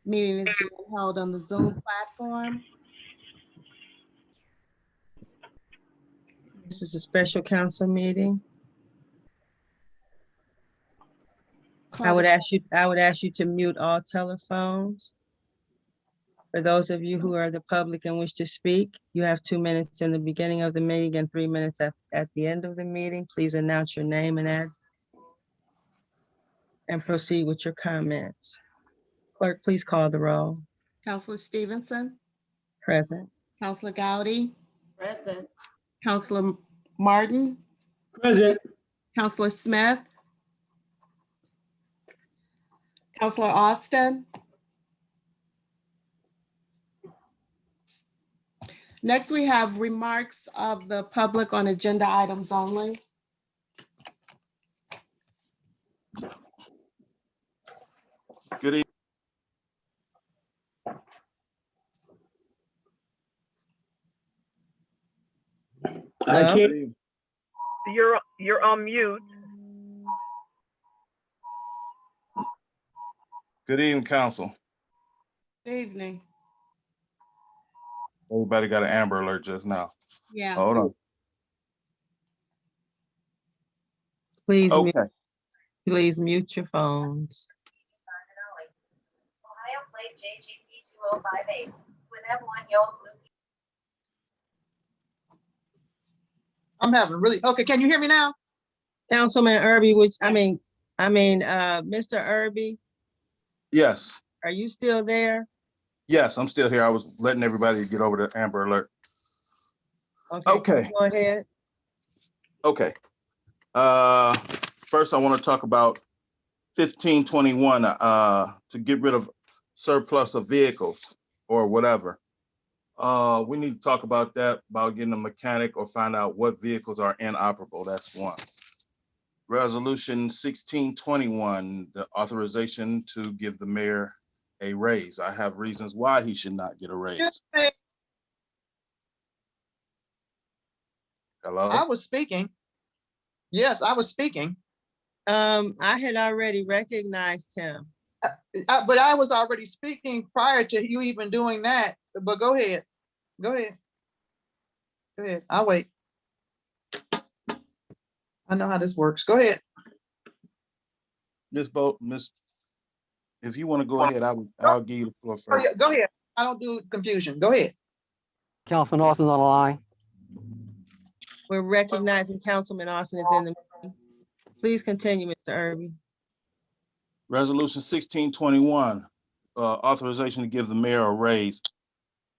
Meeting is being held on the Zoom platform. This is a special council meeting. I would ask you to mute all telephones. For those of you who are the public and wish to speak, you have 2 minutes in the beginning of the meeting and 3 minutes at the end of the meeting. Please announce your name and proceed with your comments. Clerk, please call the roll. Counselor Stevenson, Present. Counselor Gowdy, Present. Counselor Martin, Present. Counselor Smith, Counselor Austin. Next, we have remarks of the public on agenda items only. Good evening. I Hello? can't. You're on mute. Good evening, council. Good evening. Everybody got an Amber Alert just now. Yeah. Hold on. Please, Okay. please mute your phones. Ohio plate JGP 2058 with M1 Yoel Luke. I'm having really, okay, can you hear me now? Councilman Irby, Mr. Irby, Yes. are you still there? Yes, I'm still here. I was letting everybody get over the Amber Alert. Okay. Go ahead. Okay. First, I want to talk about 1521 to get rid of surplus of vehicles or whatever. We need to talk about that, about getting a mechanic or find out what vehicles are inoperable. That's one. Resolution 1621, the authorization to give the mayor a raise. I have reasons why he should not get a raise. Hello? I was speaking. Yes, I was speaking. I had already recognized him. But I was already speaking prior to you even doing that. But go ahead. Go ahead. Go ahead. I'll wait. I know how this works. Go ahead. Miss, if you want to go ahead, I'll give you the floor Oh, yeah, first. go ahead. I don't do confusion. Go ahead. Councilman Austin on the line. We're recognizing Councilman Austin is in the meeting. Please continue, Mr. Irby. Resolution 1621, authorization to give the mayor a raise.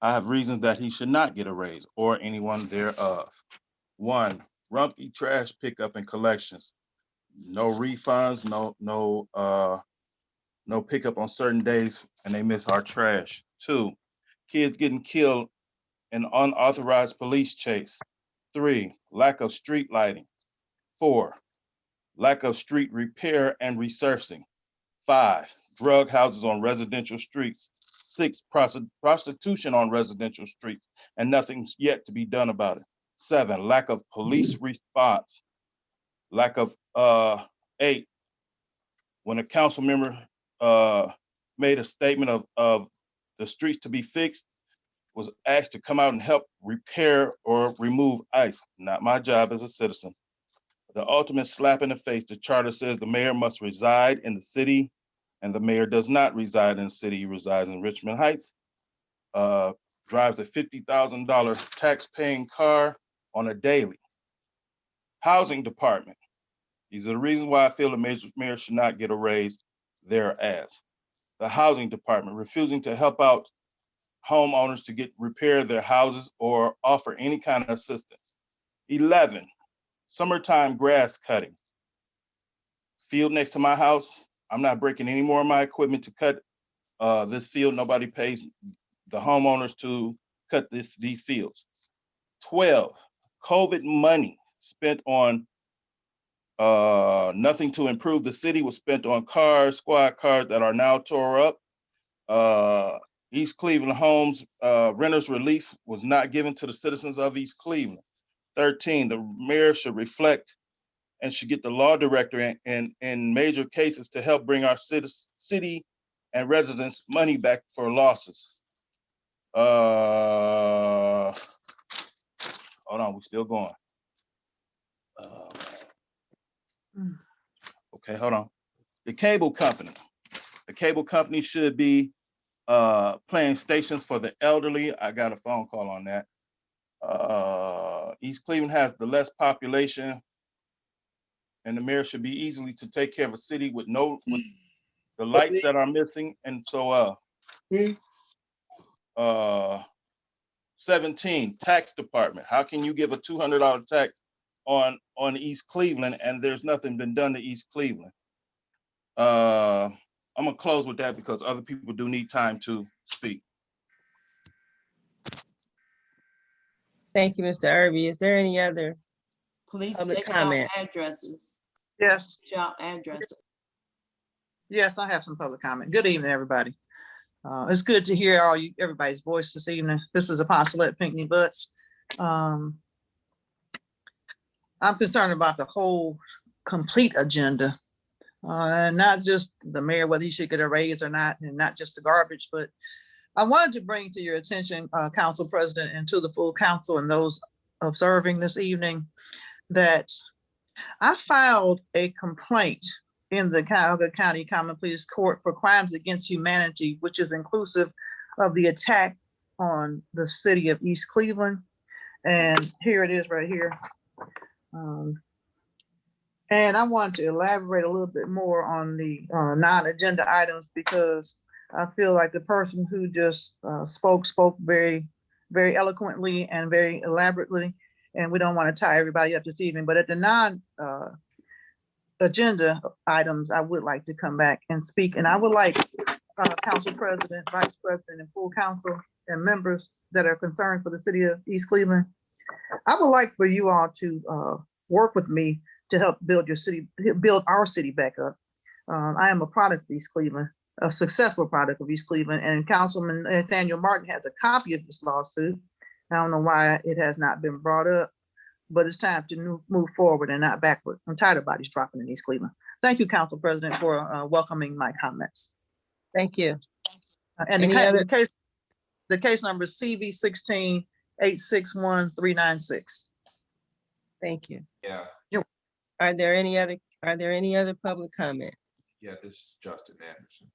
I have reasons that he should not get a raise or anyone thereof. One, Rumpke trash pickup and collections. No refunds, no pickup on certain days, and they miss our trash. Two, kids getting killed in unauthorized police chase. Three, lack of street lighting. Four, lack of street repair and resurfacing. Five, drug houses on residential streets. Six, prostitution on residential streets, and nothing's yet to be done about it. Seven, lack of police response. Lack of 8, when a council member made a statement of the streets to be fixed, was asked to come out and help repair or remove ice. Not my job as a citizen. The ultimate slap in the face, the charter says the mayor must reside in the city, and the mayor does not reside in the city. He resides in Richmond Heights, drives a $50,000 tax-paying car on a daily. Housing department. These are the reasons why I feel the mayor should not get a raise thereas. The housing department refusing to help out homeowners to repair their houses or offer any kind of assistance. 11, summertime grass cutting. Field next to my house, I'm not breaking any more of my equipment to cut this field. Nobody pays the homeowners to cut these fields. 12, COVID money spent on nothing to improve the city was spent on squad cars that are now tore up. East Cleveland Homes renters relief was not given to the citizens of East Cleveland. 13, the mayor should reflect and should get the law director in major cases to help bring our city and residents money back for losses. Hold on, we're still going. Okay, hold on. The cable company. The cable company should be playing stations for the elderly. I got a phone call on that. East Cleveland has the less population, and the mayor should be easily to take care of a city with the lights that are missing. And so 17, tax department. How can you give a $200 tax on East Cleveland and there's nothing been done to East Cleveland? I'm gonna close with that because other people do need time to speak. Thank you, Mr. Irby. Is there any other Police public state comment? addresses, Yes, job addresses. yes, I have some public comment. Good evening, everybody. It's good to hear everybody's voice this evening. This is Apostolate Pinckney Butts. I'm concerned about the whole complete agenda. And not just the mayor, whether he should get a raise or not, and not just the garbage, but I wanted to bring to your attention, Council President, and to the full council and those observing this evening, that I filed a complaint in the Cuyahoga County Common Pleas Court for crimes against humanity, which is inclusive of the attack on the city of East Cleveland. And here it is right here. And I want to elaborate a little bit more on the non-agenda items, because I feel like the person who just spoke very, very eloquently and very elaborately, and we don't want to tie everybody up this evening, but at the non-agenda items, I would like to come back and speak. And I would like Council President, Vice President, and full council and members that are concerned for the city of East Cleveland, I would like for you all to work with me to help build our city back up. I am a product of East Cleveland, a successful product of East Cleveland, and Councilman Nathaniel Martin has a copy of this lawsuit. I don't know why it has not been brought up, but it's time to move forward and not backward. I'm tired of bodies dropping in East Cleveland. Thank you, Council President, for welcoming my comments. Thank you. And Any the case number is CV 16-861-396. Thank you. Yeah, Are there any other public comment? yeah, this is Justin Anderson.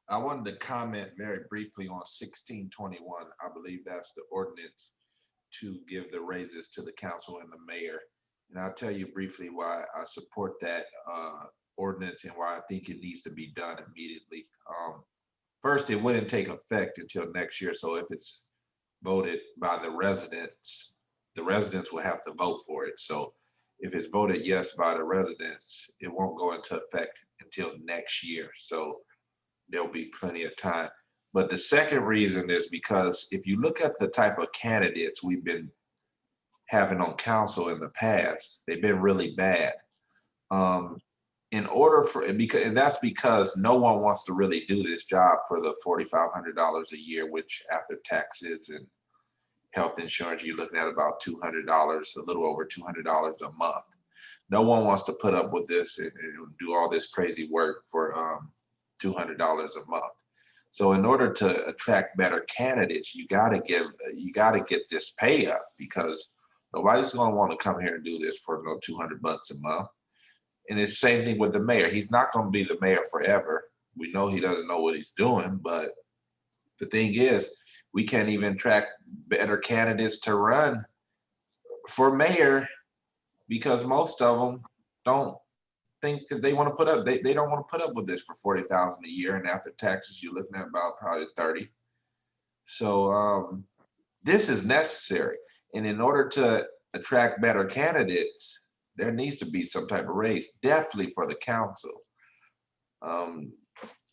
I wanted to comment very briefly on 1621. I believe that's the ordinance to give the raises to the council and the mayor. And I'll tell you briefly why I support that ordinance and why I think it needs to be done immediately. First, it wouldn't take effect until next year. So if it's voted by the residents will have to vote for it. So if it's voted yes by the residents, it won't go into effect until next year. So there'll be plenty of time. But the second reason is because if you look at the type of candidates we've been having on council in the past, they've been really bad. And that's because no one wants to really do this job for the $4,500 a year, which after taxes and health insurance, you're looking at about $200, a little over $200 a month. No one wants to put up with this and do all this crazy work for $200 a month. So in order to attract better candidates, you gotta get this pay up, because nobody's gonna want to come here and do this for no $200 a month. And it's the same thing with the mayor. He's not gonna be the mayor forever. We know he doesn't know what he's doing, but the thing is, we can't even attract better candidates to run for mayor because most of them don't think that they want to put up, they don't want to put up with this for $40,000 a year. And after taxes, you're looking at about probably 30. So this is necessary. And in order to attract better candidates, there needs to be some type of raise, definitely for the council.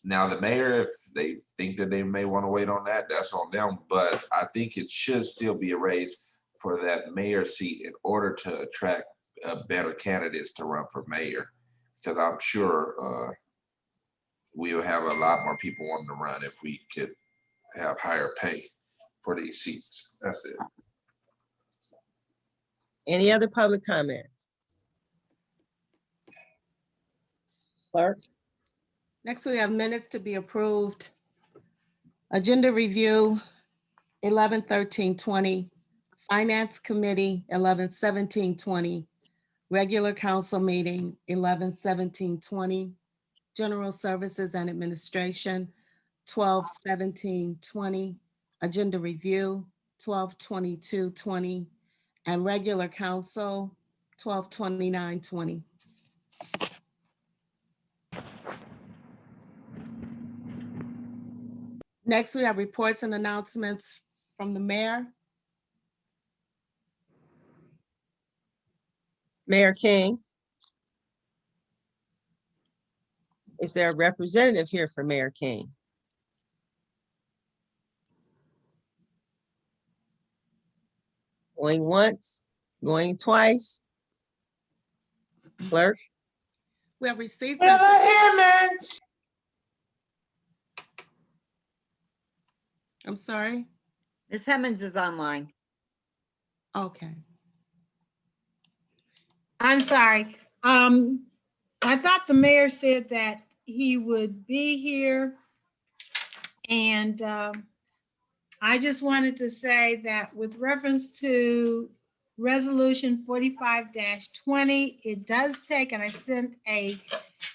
Now the mayor, if they think that they may want to wait on that, that's on them. But I think it should still be a raise for that mayor seat in order to attract better candidates to run for mayor. Because I'm sure we'll have a lot more people wanting to run if we could have higher pay for these seats. That's it. Any other public comment? Clerk? Next, we have minutes to be approved Agenda review, 11/13/20. Finance Committee, 11/17/20. Regular council meeting, 11/17/20. General Services and Administration, 12/17/20. Agenda review, 12/22/20. And regular council, 12/29/20. Next, we have reports and announcements from the mayor. Mayor King. Is there a representative here for Mayor King? Going once, going twice. Clerk? We have receipts. and- I'm sorry. Ms. Hemmons is online. Okay. I'm sorry. I thought the mayor said that he would be here. And I just wanted to say that with reference to Resolution 45-20, it does take, and I sent a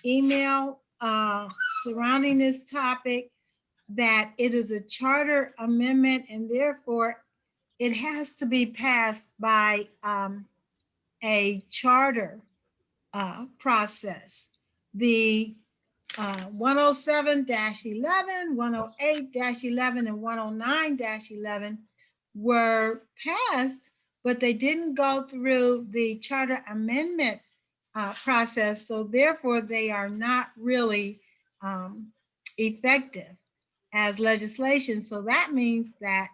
email surrounding this topic, that it is a charter amendment and therefore it has to be passed by a charter process. The 107-11, 108-11, and 109-11 were passed, but they didn't go through the charter amendment process. So therefore, they are not really effective as legislation. So that means that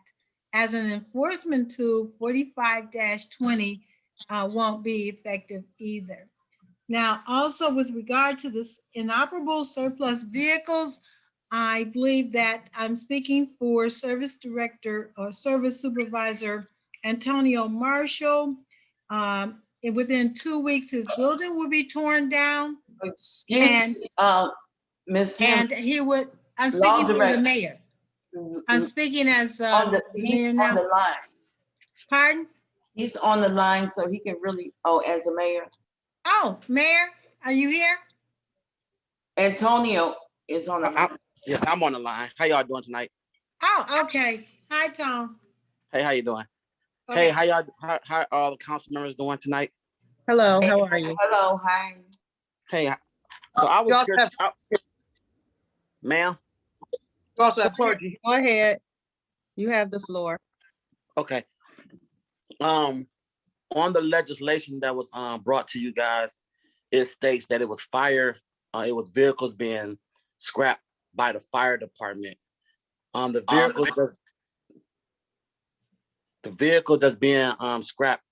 as an enforcement tool, 45-20 won't be effective either. Now, also with regard to this inoperable surplus vehicles, I believe that I'm speaking for Service Director or Service Supervisor Antonio Marshall. Within 2 weeks, his building will be torn down. Excuse me, Ms. And Hemmons. he would, I'm speaking for the Director. mayor. I'm speaking as the He's mayor on now. the line. Pardon? He's on the line, so he can really, as a mayor. Oh, Mayor, are you here? Antonio is on the line. Yes, I'm on the line. How y'all doing tonight? Oh, okay. Hi, Tom. Hey, how you doing? Okay. Hey, how y'all? How all the council members doing tonight? Hello, how are you? Hello, hi. Hey, so I was here. Ma'am. Go ahead. You have the floor. Okay. On the legislation that was brought to you guys, it states that it was vehicles being scrapped by the fire department. The vehicle that's being scrapped,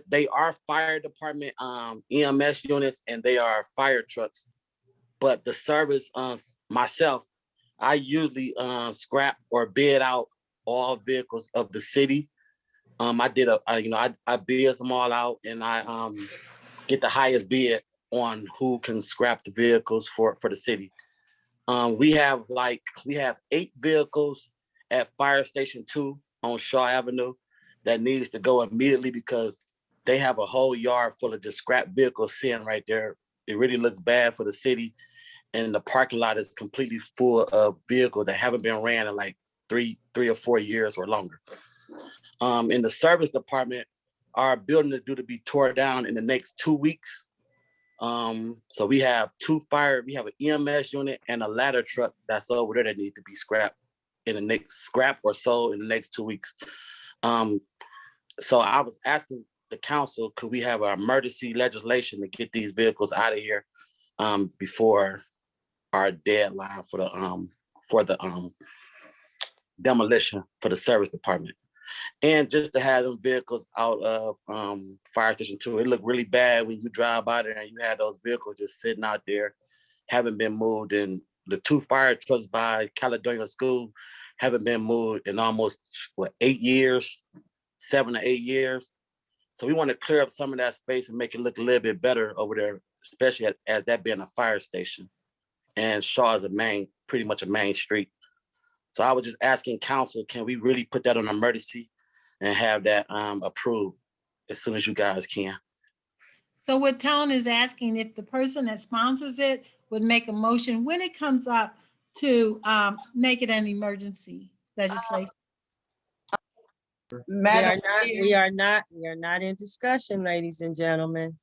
they are fire department EMS units and they are fire trucks. But the service, myself, I usually scrap or bid out all vehicles of the city. I did I bid them all out and I get the highest bid on who can scrap the vehicles for the city. We have 8 vehicles at Fire Station 2 on Shaw Avenue that needs to go immediately because they have a whole yard full of just scrap vehicles sitting right there. It really looks bad for the city. And the parking lot is completely full of vehicles that haven't been ran in like three or 4 years or longer. In the service department, our building is due to be torn down in the next 2 weeks. So we have we have an EMS unit and a ladder truck that's over there that need to be scrapped in the next in the next 2 weeks. So I was asking the council, could we have an emergency legislation to get these vehicles out of here before our deadline for the demolition for the service department? And just to have them vehicles out of Fire Station 2. It looked really bad when you drive by there and you had those vehicles just sitting out there, haven't been moved. And the 2 fire trucks by Caledonia School haven't been moved in almost, 8 years, 7 to 8 years. So we want to clear up some of that space and make it look a little bit better over there, especially as that being a fire station. And Shaw is pretty much a main street. So I was just asking council, can we really put that on emergency and have that approved as soon as you guys can? So what Tone is asking, if the person that sponsors it would make a motion when it comes up to make it an emergency legislation. Madam We Chair, are not in discussion, ladies and gentlemen.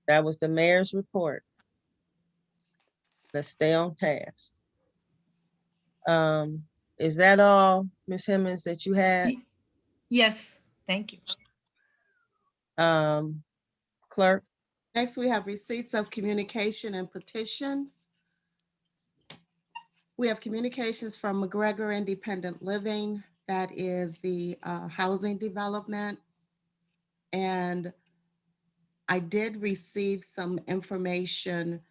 That was the mayor's report. Let's stay on task. Is that all, Ms. Hemmings, that you had? Yes, thank you. Clerk? Next, we have receipts of communication and petitions. We have communications from McGregor Independent Living. That is the housing development. And I did receive some information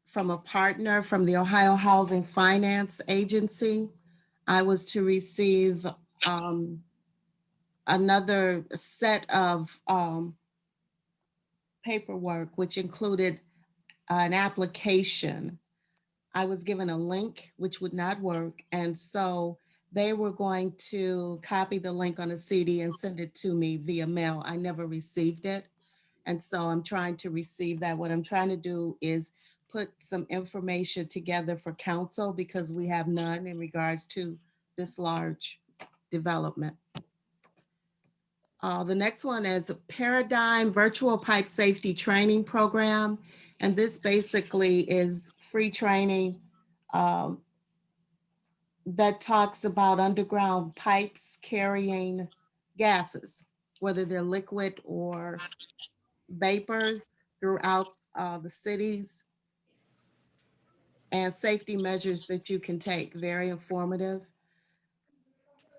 from a partner from the Ohio Housing Finance Agency. I was to receive another set of paperwork, which included an application. I was given a link which would not work. And so they were going to copy the link on a CD and send it to me via mail. I never received it. And so I'm trying to receive that. What I'm trying to do is put some information together for council because we have none in regards to this large development. The next one is Paradigm Virtual Pipe Safety Training Program. And this basically is free training that talks about underground pipes carrying gases, whether they're liquid or vapors throughout the cities, and safety measures that you can take. Very informative.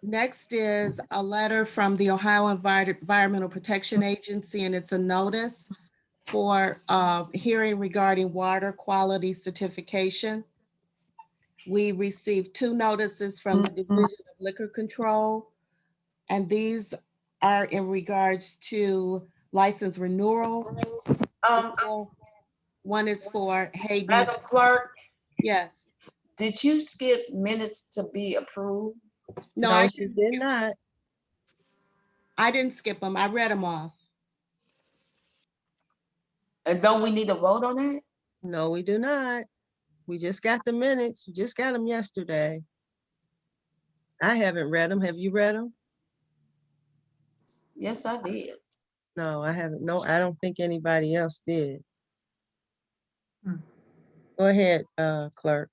Next is a letter from the Ohio Environmental Protection Agency, and it's a notice for hearing regarding water quality certification. We received 2 notices from the Division of Liquor Control, and these are in regards to license renewal. One is for Hayden. Madam Clerk, Yes. did you skip minutes to be approved? No, I she did not. I didn't skip them. I read them off. And don't we need to vote on that? No, we do not. We just got the minutes. We just got them yesterday. I haven't read them. Have you read them? Yes, I did. No, I haven't. No, I don't think anybody else did. Go ahead, clerk.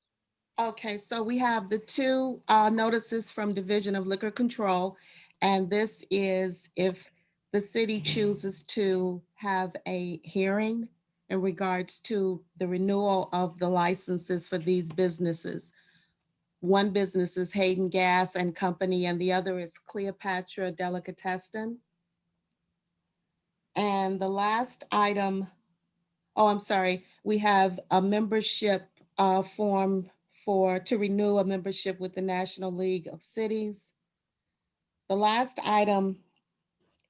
Okay, so we have the 2 notices from Division of Liquor Control. And this is if the city chooses to have a hearing in regards to the renewal of the licenses for these businesses. One business is Hayden Gas and Company, and the other is Cleopatra Delicatessen. And the last item, oh, I'm sorry, we have a membership form to renew a membership with the National League of Cities. The last item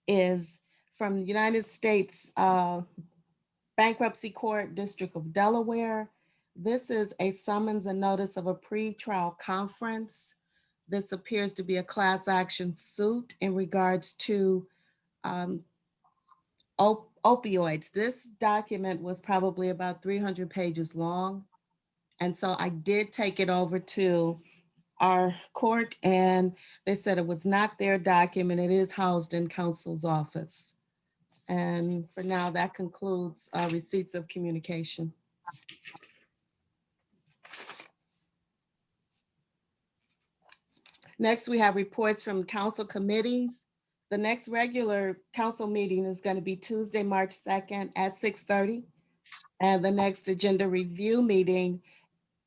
is from the United States Bankruptcy Court, District of Delaware. This is a summons and notice of a pretrial conference. This appears to be a class action suit in regards to opioids. This document was probably about 300 pages long. And so I did take it over to our court and they said it was not their document. It is housed in counsel's office. And for now, that concludes receipts of communication. Next, we have reports from council committees. The next regular council meeting is going to be Tuesday, March 2nd at 6:30. And the next agenda review meeting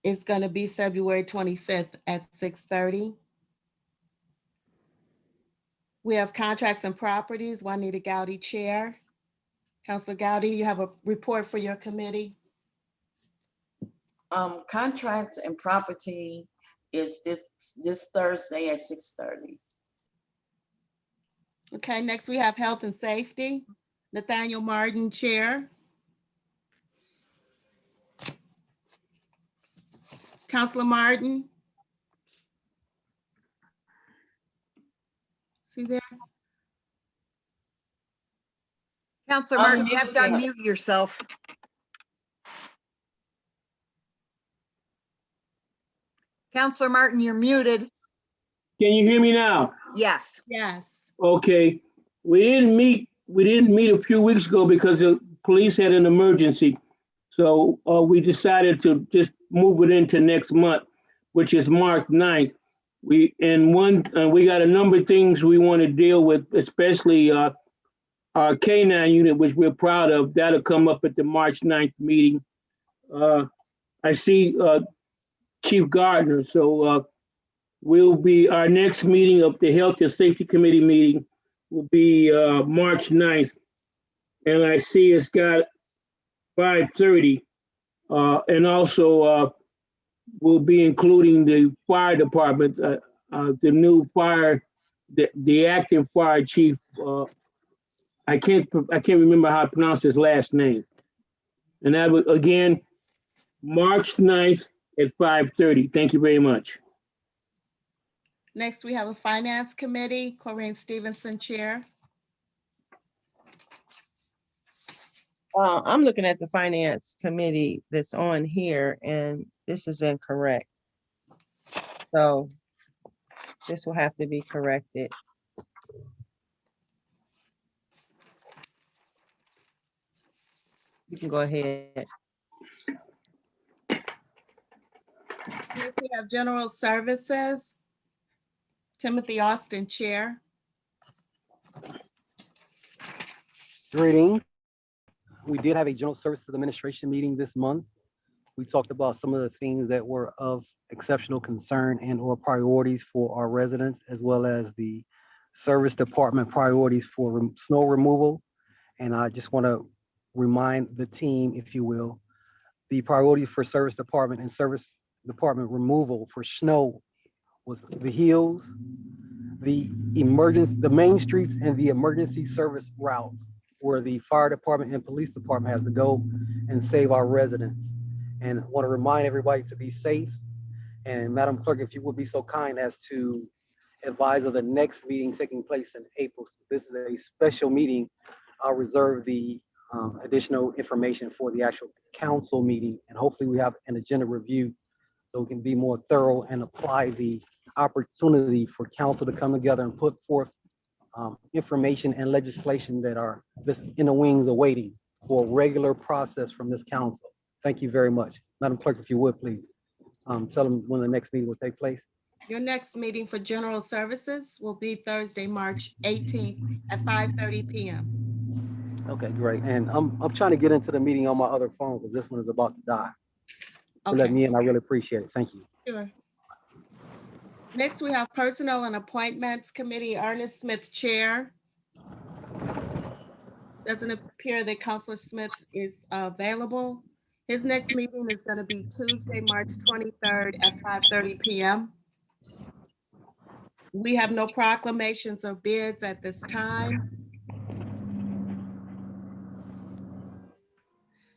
is going to be February 25th at 6:30. We have contracts and properties. Juanita Gowdy, Chair. Councilor Gowdy, you have a report for your committee. Contracts and property is this Thursday at 6:30. Okay, next we have health and safety. Nathaniel Martin, Chair. Councilor Martin. he there? Counselor Martin, you have to unmute yourself. Counselor Martin, you're muted. Can you hear me now? Yes. Yes. Okay, we didn't meet a few weeks ago because the police had an emergency. So we decided to just move it into next month, which is March 9th. We got a number of things we want to deal with, especially our K9 unit, which we're proud of. That'll come up at the March 9th meeting. I see Chief Gardner, so our next meeting of the Health and Safety Committee meeting will be March 9th. And I see it's got 5:30. And also we'll be including the fire department, the new the acting fire chief. I can't remember how to pronounce his last name. And that was, again, March 9th at 5:30. Thank you very much. Next, we have a Finance Committee, Corinne Stevenson, Chair. I'm looking at the Finance Committee that's on here, and this is incorrect. So this will have to be corrected. You can go ahead. Next, we have General Services, Timothy Austin, Chair. Greetings. We did have a General Services Administration meeting this month. We talked about some of the things that were of exceptional concern and or priorities for our residents, as well as the service department priorities for snow removal. And I just want to remind the team, if you will, the priority for service department and service department removal for snow was the hills, the main streets, and the emergency service routes where the fire department and police department has to go and save our residents. And I want to remind everybody to be safe. And Madam Clerk, if you would be so kind as to advise of the next meeting taking place in April. This is a special meeting. I'll reserve the additional information for the actual council meeting. And hopefully we have an agenda review so we can be more thorough and apply the opportunity for council to come together and put forth information and legislation that are just in the wings awaiting for a regular process from this council. Thank you very much. Madam Clerk, if you would, please tell them when the next meeting will take place. Your next meeting for General Services will be Thursday, March 18th at 5:30 p.m. Okay, great. And I'm trying to get into the meeting on my other phone because this one is about to die. So let Okay, me in. I really appreciate it. Thank you. sure. Next, we have Personnel and Appointments Committee, Ernest Smith, Chair. Doesn't appear that Counselor Smith is available. His next meeting is going to be Tuesday, March 23rd at 5:30 p.m. We have no proclamations or bids at this time.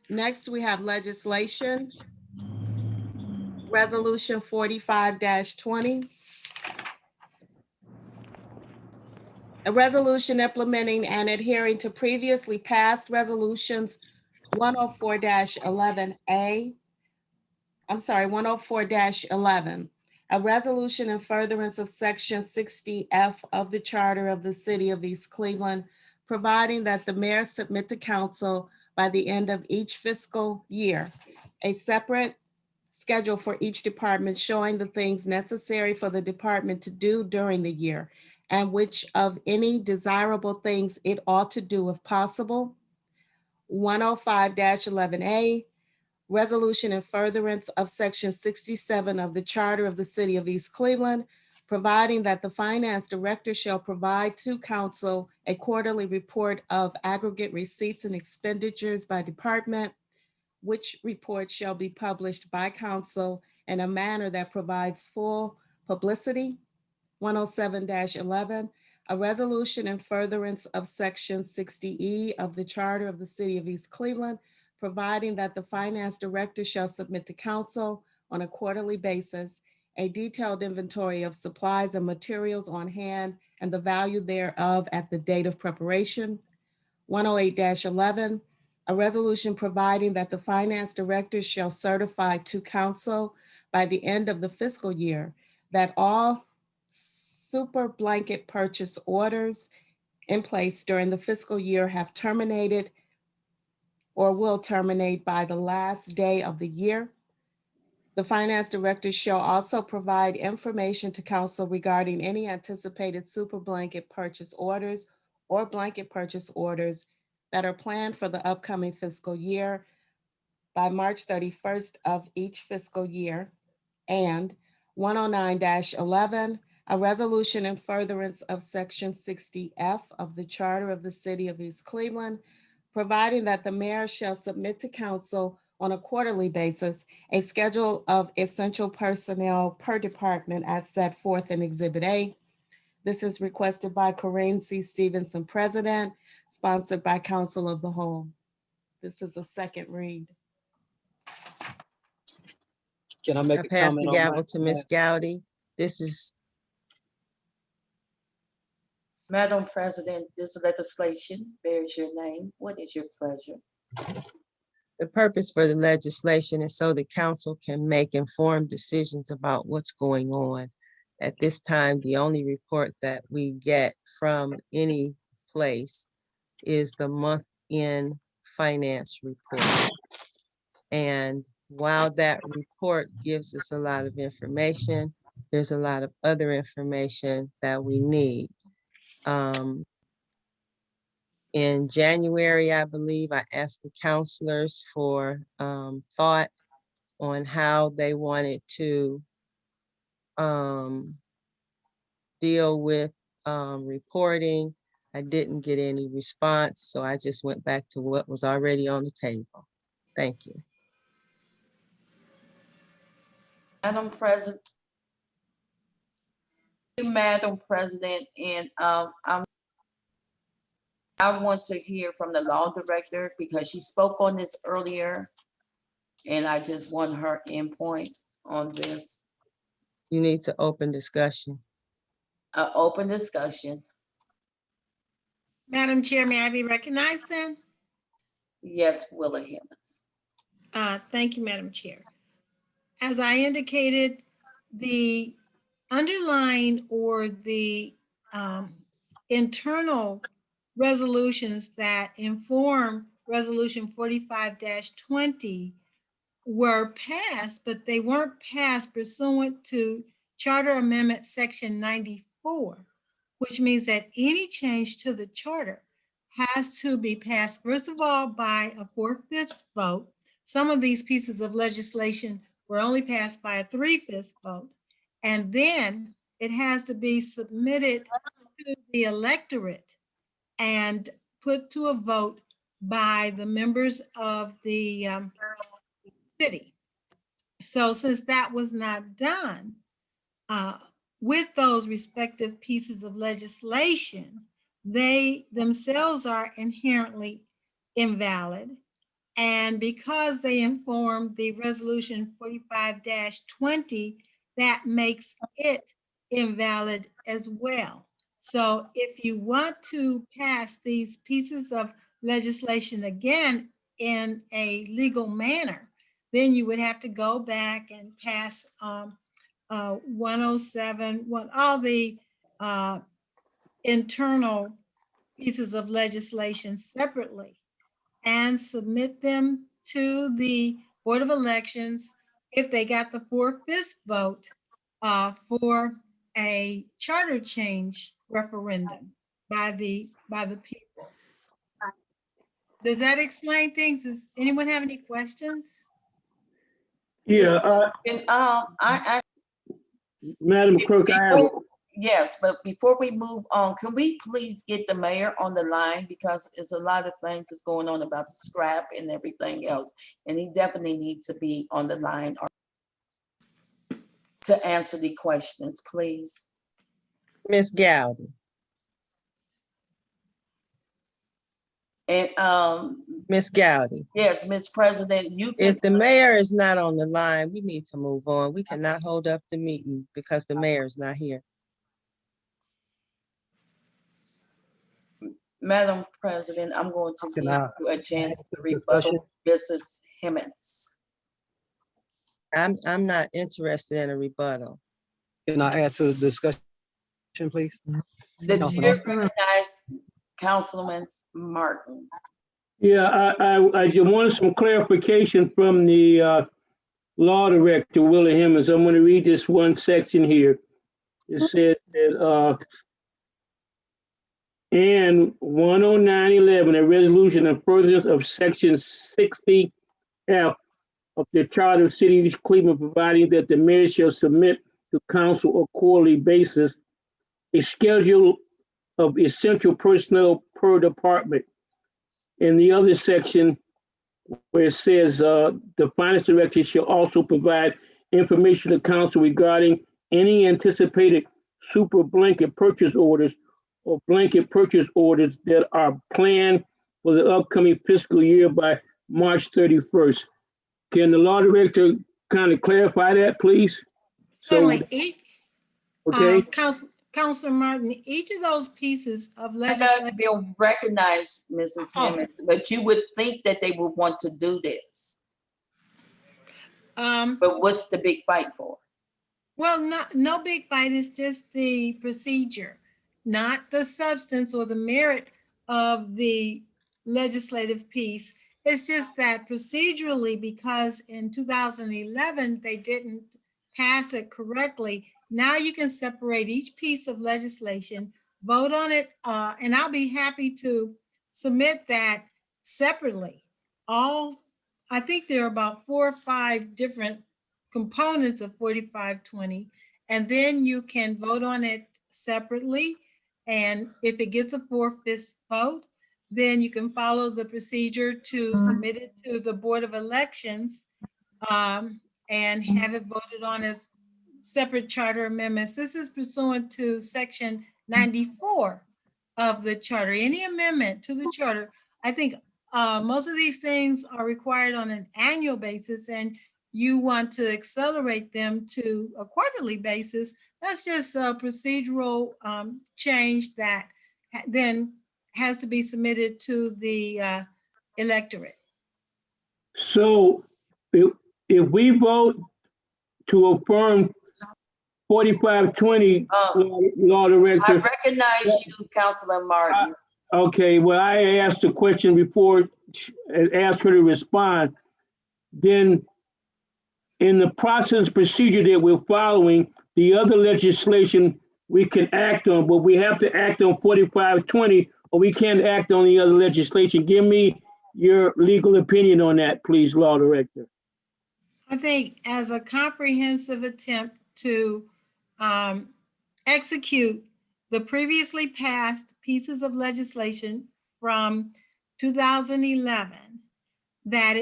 Next, we have legislation. Resolution 45-20. A resolution implementing and adhering to previously passed resolutions 104-11A. I'm sorry, 104-11. A resolution in furtherance of section 60F of the Charter of the City of East Cleveland, providing that the mayor submit to council by the end of each fiscal year a separate schedule for each department showing the things necessary for the department to do during the year and which of any desirable things it ought to do if possible. 105-11A, resolution in furtherance of section 67 of the Charter of the City of East Cleveland, providing that the finance director shall provide to council a quarterly report of aggregate receipts and expenditures by department, which report shall be published by council in a manner that provides full publicity. 107-11, a resolution in furtherance of section 60E of the Charter of the City of East Cleveland, providing that the finance director shall submit to council on a quarterly basis a detailed inventory of supplies and materials on hand and the value thereof at the date of preparation. 108-11, a resolution providing that the finance director shall certify to council by the end of the fiscal year that all super blanket purchase orders in place during the fiscal year have terminated or will terminate by the last day of the year. The finance director shall also provide information to council regarding any anticipated super blanket purchase orders or blanket purchase orders that are planned for the upcoming fiscal year by March 31st of each fiscal year. And 109-11, a resolution in furtherance of Section 60F of the Charter of the City of East Cleveland, providing that the mayor shall submit to council on a quarterly basis a schedule of essential personnel per department as set forth in Exhibit A. This is requested by Corinne C. Stevenson, President, sponsored by Council of the Whole. This is a second read. Can I I make a pass the comment on gavel to Ms. Gowdy. This is, Madam President, this legislation bears your name. What is your pleasure? the purpose for the legislation is so the council can make informed decisions about what's going on. At this time, the only report that we get from any place is the month-end finance report. And while that report gives us a lot of information, there's a lot of other information that we need. In January, I believe, I asked the counselors for thought on how they wanted to deal with reporting. I didn't get any response, so I just went back to what was already on the table. Thank you. Madam President. Madam President, and I want to hear from the law director because she spoke on this earlier. And I just want her input on this. You need to open discussion. Open discussion. Madam Chair, may I be recognized then? Yes, Willa Himmons. Thank you, Madam Chair. As I indicated, the underlying or the internal resolutions that inform Resolution 45-20 were passed, but they weren't passed pursuant to Charter Amendment Section 94, which means that any change to the charter has to be passed, first of all, by a 4/5 vote. Some of these pieces of legislation were only passed by a 3/5 vote. And then it has to be submitted to the electorate and put to a vote by the members of the city. So since that was not done with those respective pieces of legislation, they themselves are inherently invalid. And because they inform the Resolution 45-20, that makes it invalid as well. So if you want to pass these pieces of legislation again in a legal manner, then you would have to go back and pass 107, all the internal pieces of legislation separately and submit them to the Board of Elections if they got the 4/5 vote for a charter change referendum by the people. Does that explain things? Does anyone have any questions? Yeah. Madam Clerk, yes, but before we move on, can we please get the mayor on the line because it's a lot of things that's going on about the scrap and everything else, and he definitely needs to be on the line to answer the questions, please. Ms. Gowdy. And, Ms. Gowdy, yes, Ms. President, you can. if the mayor is not on the line, we need to move on. We cannot hold up the meeting because the mayor is not here. Madam President, I'm going to Can give I you a chance to discussion? rebuttal Mrs. Hemmons. I'm not interested in a rebuttal. Can I add to the discussion, please? The Councilman chair recognized Councilman Martin. Yeah, I just wanted some clarification from the law director, Willie Hemmons. I'm going to read this one section here. It says that, and 10911, a resolution in furtherance of section 60F of the Charter of City of East Cleveland, providing that the mayor shall submit to council on a quarterly basis a schedule of essential personnel per department. In the other section where it says the finance director shall also provide information to council regarding any anticipated super blanket purchase orders or blanket purchase orders that are planned for the upcoming fiscal year by March 31st. Can the law director kind of clarify that, please? Certainly. Okay. Councilor Martin, each of those pieces of I know legislation. you'll recognize Mrs. Hemmons, but you would think that they would want to do this. But what's the big fight for? Well, no big fight, it's just the procedure, not the substance or the merit of the legislative piece. It's just that procedurally, because in 2011, they didn't pass it correctly. Now you can separate each piece of legislation, vote on it, and I'll be happy to submit that separately. I think there are about 4 or 5 different components of 4520, and then you can vote on it separately. And if it gets a 4/5 vote, then you can follow the procedure to submit it to the Board of Elections and have it voted on as separate charter amendments. This is pursuant to section 94 of the charter. Any amendment to the charter, I think most of these things are required on an annual basis, and you want to accelerate them to a quarterly basis. That's just a procedural change that then has to be submitted to the electorate. So if we vote to affirm 4520, law I director. recognize you, Councilor Martin. Okay, well, I asked a question before, asked her to respond. Then in the process procedure that we're following, the other legislation we can act on, but we have to act on 4520 or we can't act on the other legislation. Give me your legal opinion on that, please, law director. I think as a comprehensive attempt to execute the previously passed pieces of legislation from 2011, that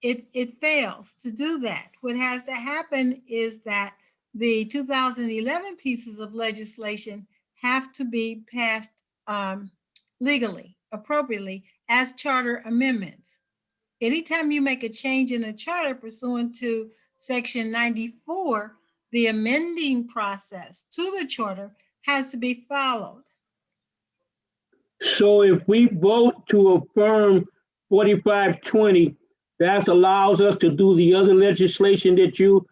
it fails to do that. What has to happen is that the 2011 pieces of legislation have to be passed legally, appropriately, as charter amendments. Anytime you make a change in a charter pursuant to section 94, the amending process to the charter has to be followed. So if we vote to affirm 4520, that allows us to do the other legislation that you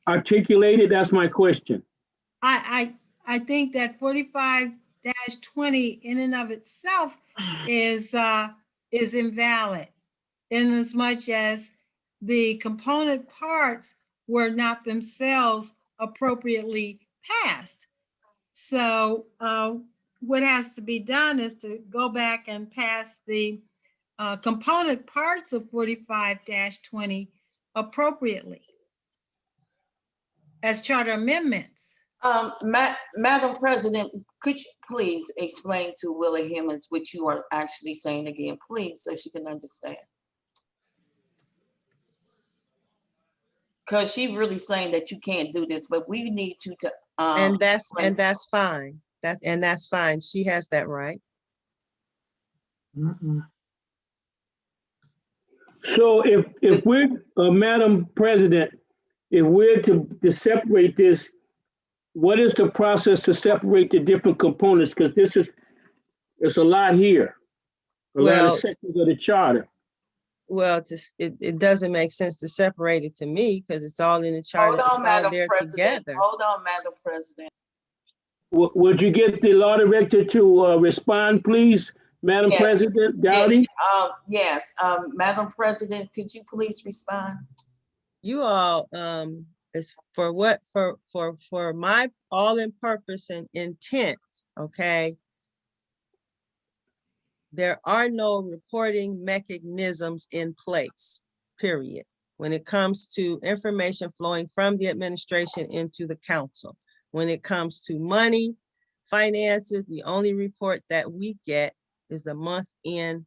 articulated? That's my question. I think that 45-20 in and of itself is invalid, in as much as the component parts were not themselves appropriately passed. So what has to be done is to go back and pass the component parts of 45-20 appropriately as charter amendments. Madam President, could you please explain to Willie Hemmons what you are actually saying again, please, so she can understand? Because she really saying that you can't do this, but we need you to. And that's fine. That's fine. She has that right. So if we're, Madam President, if we're to separate this, what is the process to separate the different components? Because it's a lot here. A lot Well, of sections of the charter. Well, it doesn't make sense to separate it to me because it's all in the charter. Hold It's on, all Madam there President. together. Hold on, Madam President. Would you get the law director to respond, please, Madam Yes. President Dowdy? Yes, Madam President, could you please respond? You all, is for what, for my all in purpose and intent, okay? There are no reporting mechanisms in place, period. When it comes to information flowing from the administration into the council. When it comes to money, finances, the only report that we get is the month-end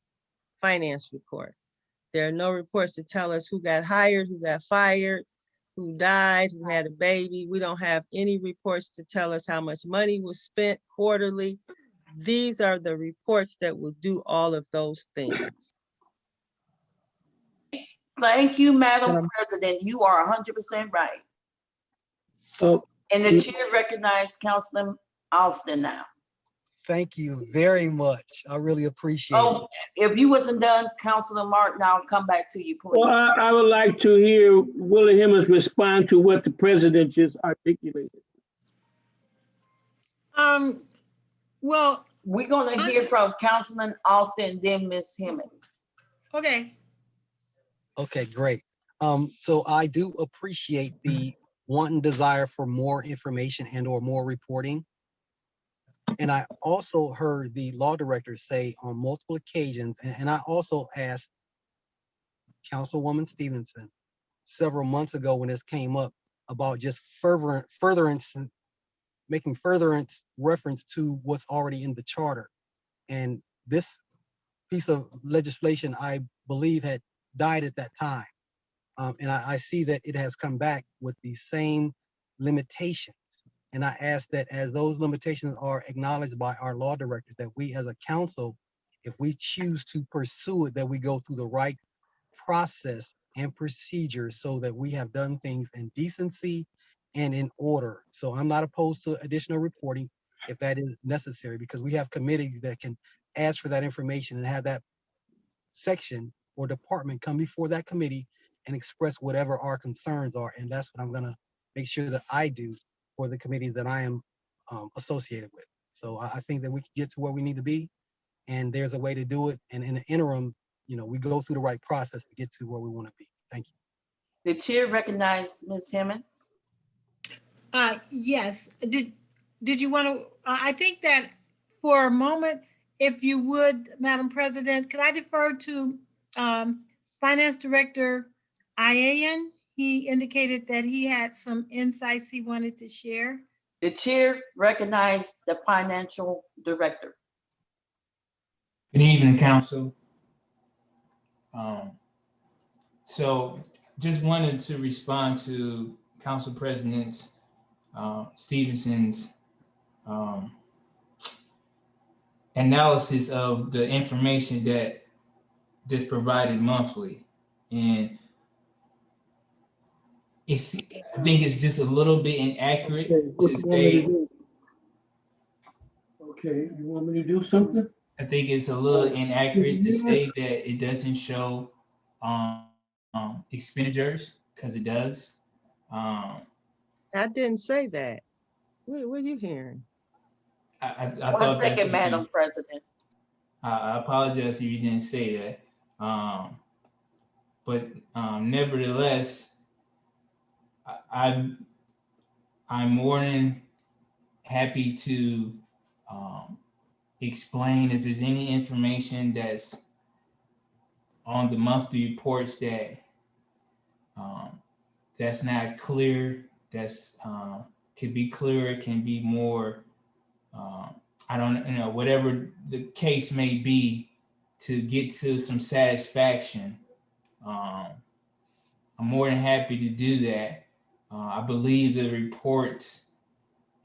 finance report. There are no reports to tell us who got hired, who got fired, who died, who had a baby. We don't have any reports to tell us how much money was spent quarterly. These are the reports that will do all of those things. Thank you, Madam President. You are 100% right. Oh, And the chair recognizes Councilman Austin now. Thank you very much. I really appreciate it. Oh, if you wasn't done, Councilman Martin, I'll come back to you, please. well, I would like to hear Willie Hemmings respond to what the president just articulated. Well, We're gonna hear from Councilman Austin, then Ms. Hemmings. okay. Okay, great. So I do appreciate the want and desire for more information and or more reporting. And I also heard the law director say on multiple occasions, and I also asked Councilwoman Stevenson several months ago when this came up about just making furtherance reference to what's already in the charter. And this piece of legislation, I believe, had died at that time. And I see that it has come back with the same limitations. And I ask that as those limitations are acknowledged by our law directors, that we as a council, if we choose to pursue it, that we go through the right process and procedure so that we have done things in decency and in order. So I'm not opposed to additional reporting if that is necessary, because we have committees that can ask for that information and have that section or department come before that committee and express whatever our concerns are. And that's what I'm gonna make sure that I do for the committees that I am associated with. So I think that we can get to where we need to be, and there's a way to do it. And in the interim, you know, we go through the right process to get to where we want to be. Thank you. The chair recognizes Ms. Hemmings. Yes, did you want to, I think that for a moment, if you would, Madam President, could I defer to Finance Director Iayan? He indicated that he had some insights he wanted to share. The chair recognizes the financial director. Good evening, council. So just wanted to respond to Council President Stevenson's analysis of the information that's provided monthly. And I think it's just a little bit inaccurate to say. Okay, you want me to do something? I think it's a little inaccurate to say that it doesn't show expenditures, because it does. I didn't say that. What are you hearing? I One thought that's second, what Madam President. I apologize if you didn't say that. But nevertheless, I'm more than happy to explain if there's any information that's on the monthly reports that that's not clear, that's could be clearer, can be more, I don't know, whatever the case may be, to get to some satisfaction. I'm more than happy to do that. I believe the reports,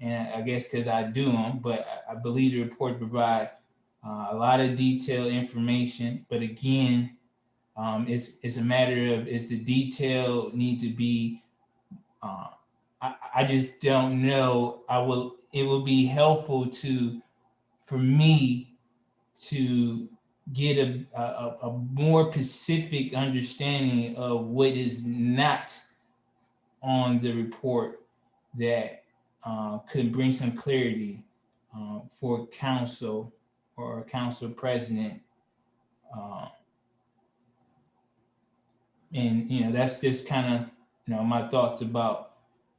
and I guess because I do them, but I believe the report provide a lot of detailed information. But again, It's a matter of, is the detail need to be, I just don't know. It will be helpful for me to get a more specific understanding of what is not on the report that could bring some clarity for council or council president. And that's just kind of my thoughts about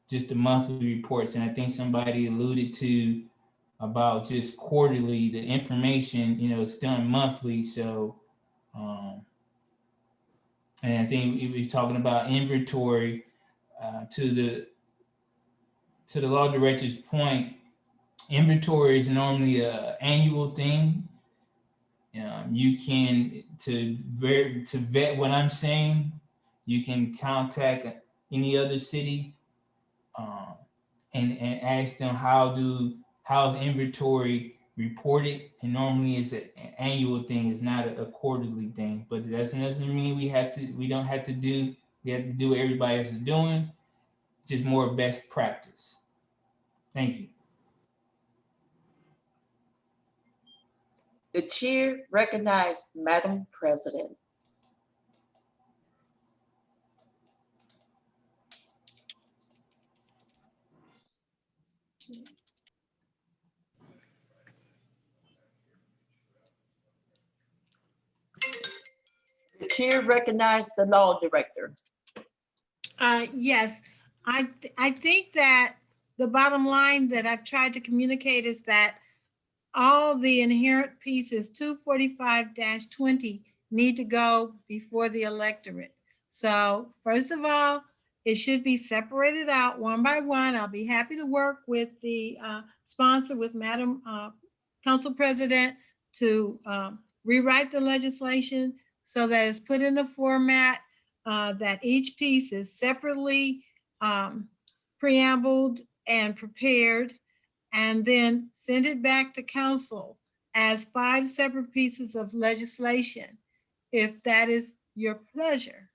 just the monthly reports. And I think somebody alluded to about just quarterly, the information, it's done monthly. So, and I think we were talking about inventory. To the law director's point, inventory is normally an annual thing. You can, to vet what I'm saying, you can contact any other city and ask them how's inventory reported. And normally it's an annual thing, it's not a quarterly thing. But that doesn't mean we have to do what everybody else is doing. Just more best practice. Thank you. The chair recognized Madam President. The chair recognized the law director. Yes, I think that the bottom line that I've tried to communicate is that all the inherent pieces 245-20 need to go before the electorate. So first of all, it should be separated out one by one. I'll be happy to work with the sponsor, with Madam Council President, to rewrite the legislation so that it's put in a format that each piece is separately preambled and prepared, and then send it back to council as 5 separate pieces of legislation, if that is your pleasure.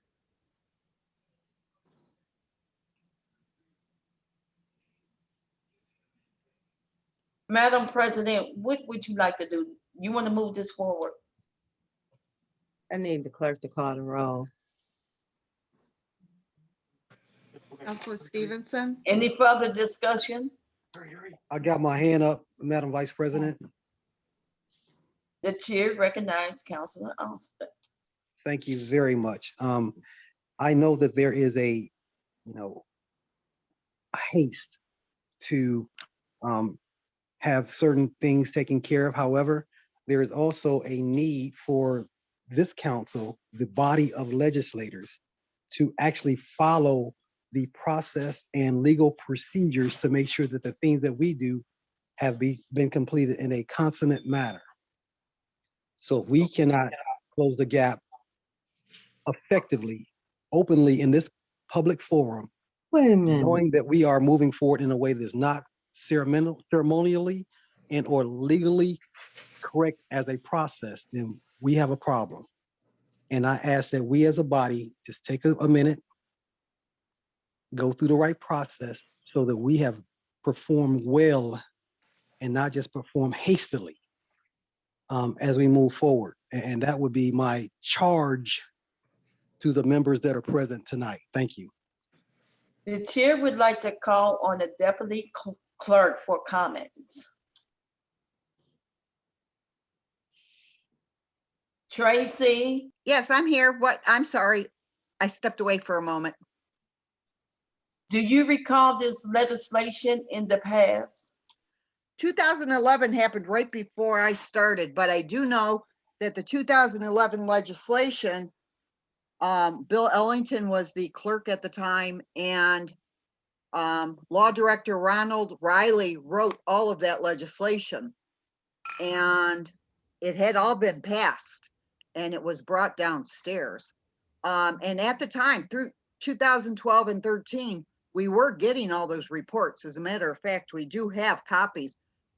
Madam President, what would you like to do? You want to move this forward? I need the clerk to call the roll. Councilor Stevenson? Any further discussion? I got my hand up, Madam Vice President. The chair recognized Councilor Austin. Thank you very much. I know that there is a haste to have certain things taken care of. However, there is also a need for this council, the body of legislators, to actually follow the process and legal procedures to make sure that the things that we do have been completed in a consummate manner. So if we cannot close the gap effectively, openly in this public forum, Wait a minute. knowing that we are moving forward in a way that is not ceremonially and or legally correct as a process, then we have a problem. And I ask that we as a body just take a minute, go through the right process so that we have performed well and not just perform hastily as we move forward. And that would be my charge to the members that are present tonight. Thank you. The chair would like to call on the deputy clerk for comments. Tracy? Yes, I'm here. I'm sorry. I stepped away for a moment. Do you recall this legislation in the past? 2011 happened right before I started, but I do know that the 2011 legislation, Bill Ellington was the clerk at the time, and Law Director Ronald Riley wrote all of that legislation. And it had all been passed, and it was brought downstairs. And at the time, through 2012 and 13, we were getting all those reports. As a matter of fact, we do have copies.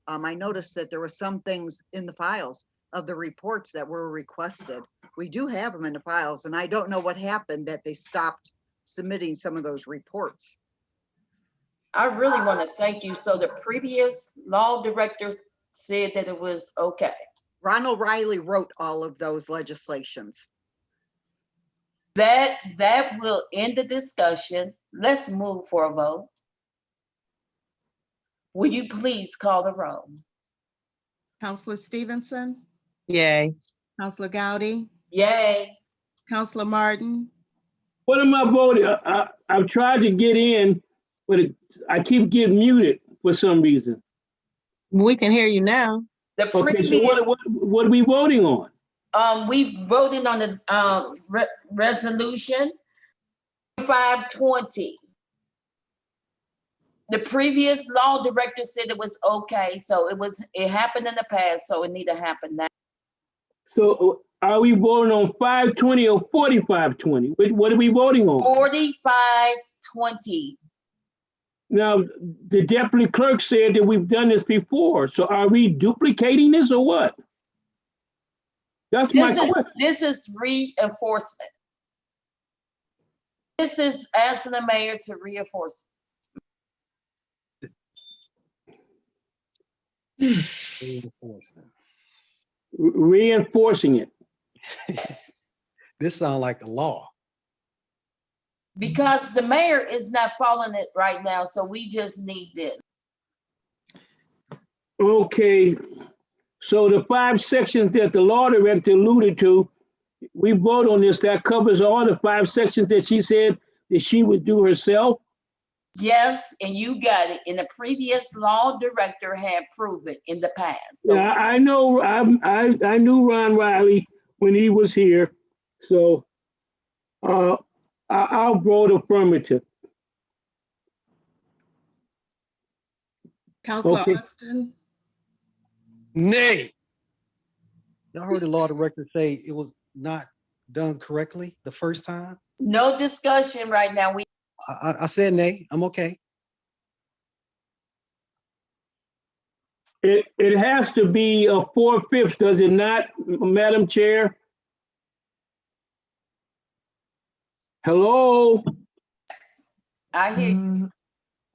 I noticed that there were some things in the files of the reports that were requested. We do have them in the files, and I don't know what happened that they stopped submitting some of those reports. I really want to thank you. So the previous law director said that it was okay. Ronald Riley wrote all of those legislations. That will end the discussion. Let's move for a vote. Will you please call the roll? Counselor Stevenson, Yay. Counselor Gowdy, Yay. Counselor Martin, What am I voting? I've tried to get in, but I keep getting muted for some reason. We can hear you now. The Okay, so previous, what are we voting on? we voted on the resolution 520. The previous law director said it was okay, so it happened in the past, so it need to happen now. So are we voting on 520 or 4520? What are we voting on? 4520. Now, the deputy clerk said that we've done this before. So are we duplicating this or what? That's my question. This is reinforcement. This is asking the mayor to reinforce. Reinforcing it. This sounds like the law. Because the mayor is not following it right now, so we just need this. Okay, so the 5 sections that the law director alluded to, we vote on this, that covers all the 5 sections that she said that she would do herself? Yes, and you got it. And the previous law director had proven in the past. So Yeah, I know, I knew Ron Riley when he was here, so I'll vote affirmative. Counselor Okay. Austin, Nay. Y'all heard the law director say it was not done correctly the first time? no discussion right now. I said nay, I'm okay. It has to be a 4/5, does it not, Madam Chair? Hello? I hear you.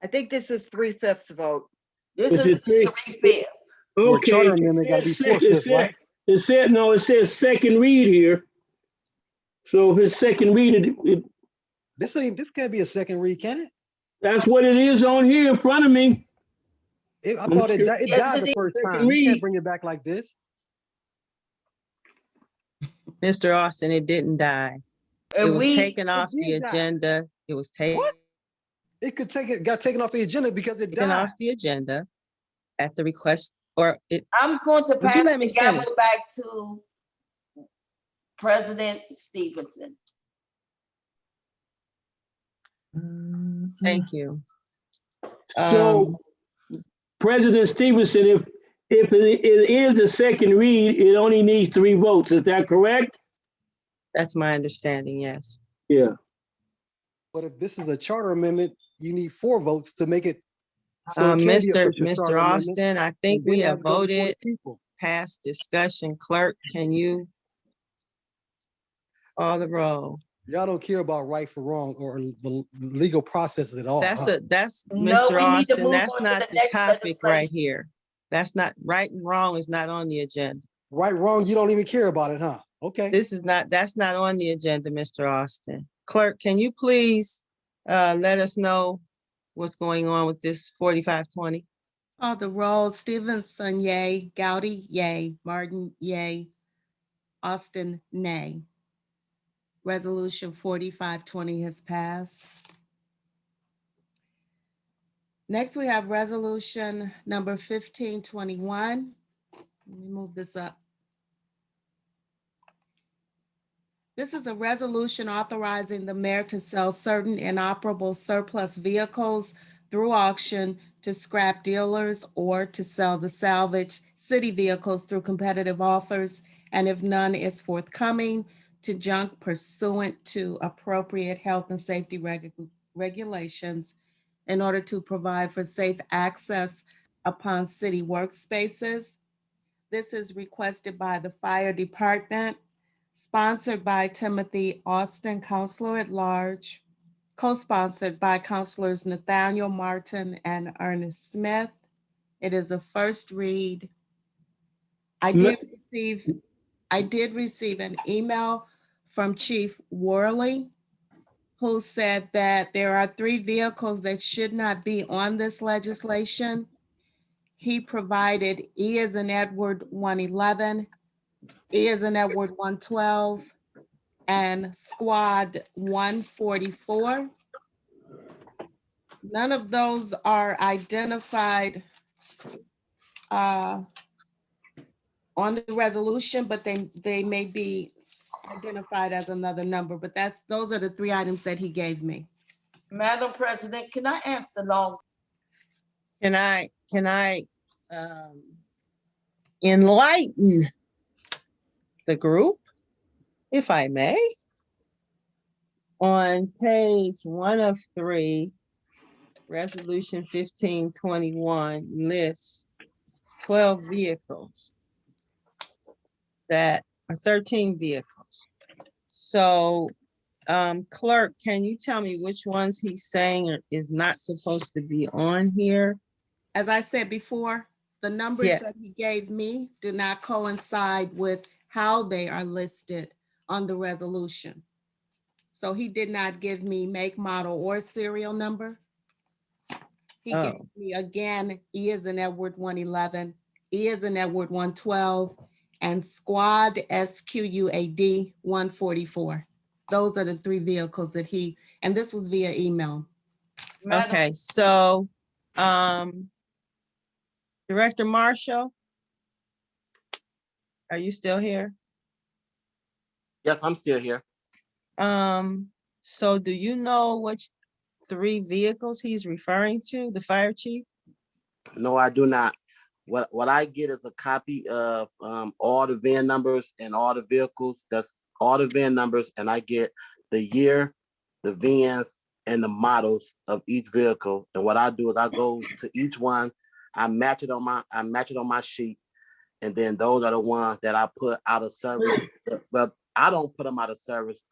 I think this is 3/5 vote. This Is is it three? 3/5. Or a Okay. charter amendment gotta be four-fifths, right? It says second read here. So if it's second read, This can't be a second read, can it? that's what it is on here in front of me. I thought it died the first Second time. You read. can't bring it back like this. Mr. Austin, it didn't die. It And was we, taken off the did die. agenda. It was taken Got taken off the agenda because it died. off the agenda at the request, or it, I'm going to Would you pass let me the gavel finish? back to President Stevenson. thank you. So President Stevenson, if it is a second read, it only needs 3 votes. Is that correct? That's my understanding, yes. Yeah. But if this is a charter amendment, you need 4 votes to make it. So it can be Mr. official charter amendment, Austin, I think and then we it have has to go before the voted people. past discussion. Clerk, can you call the roll? Y'all don't care about right for wrong or the legal processes at all. That's huh? No, Mr. we need to Austin, move that's on to not the the next topic right legislation. here. That's not, right and wrong is not on the agenda. Right, wrong, you don't even care about it, huh? Okay. That's not on the agenda, Mr. Austin. Clerk, can you please let us know what's going on with this 4520? call the roll. Stevenson, yay. Gowdy, yay. Martin, yay. Austin, nay. Resolution 4520 has passed. Next, we have resolution number 1521. Let me move this up. This is a resolution authorizing the mayor to sell certain inoperable surplus vehicles through auction to scrap dealers or to sell the salvaged city vehicles through competitive offers, and if none is forthcoming, to junk pursuant to appropriate health and safety regulations in order to provide for safe access upon city workspaces. This is requested by the fire department. sponsored by Timothy Austin, Counselor at Large, co-sponsored by Counselors Nathaniel Martin and Ernest Smith. It is a first read. I did receive an email from Chief Worley, who said that there are 3 vehicles that should not be on this legislation. He provided E as in Edward 111, E as in Edward 112, and Squad 144. None of those are identified on the resolution, but they may be identified as another number, but those are the 3 items that he gave me. Madam President, can I ask the law? Can I enlighten the group, if I may? On page 1 of 3, Resolution 1521 lists 12 vehicles that are 13 vehicles. So, clerk, can you tell me which ones he's saying is not supposed to be on here? As I said before, the numbers Yeah. that he gave me do not coincide with how they are listed on the resolution. So he did not give me make, model, or serial number. He gave me, again, E as in Edward 111, E as in Edward 112, and Squad, SQUAD 144. Those are the 3 vehicles that and this was via email. Okay, so, Director Marshall, are you still here? Yes, I'm still here. So do you know which 3 vehicles he's referring to, the fire chief? No, I do not. What I get is a copy of all the VIN numbers and all the vehicles. That's all the VIN numbers, and I get the year, the VINs, and the models of each vehicle. And what I do is I go to each one, I match it on my sheet, and then those are the ones that I put out of service. But I don't put them out of service.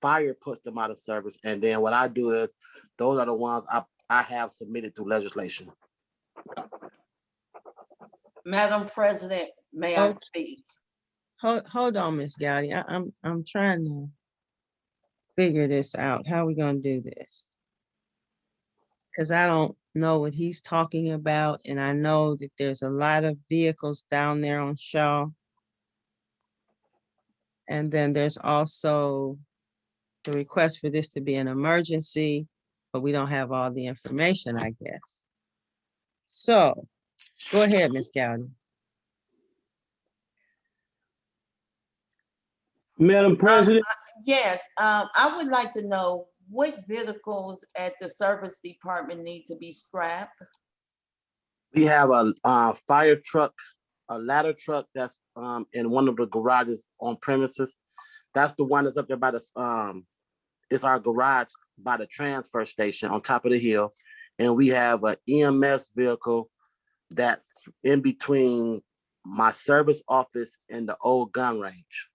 Fire puts them out of service, and then what I do is those are the ones I have submitted to legislation. Madam President, may I speak? Hold on, Ms. Gowdy. I'm trying to figure this out. How are we gonna do this? Because I don't know what he's talking about, and I know that there's a lot of vehicles down there on Shaw. And then there's also the request for this to be an emergency, but we don't have all the information, I guess. So, go ahead, Ms. Gowdy. Madam President, Yes, I would like to know what vehicles at the service department need to be scrapped? We have a fire truck, a ladder truck that's in one of the garages on premises. That's the one that's up there by the it's our garage by the transfer station on top of the hill. And we have an EMS vehicle that's in between my service office and the old gun range.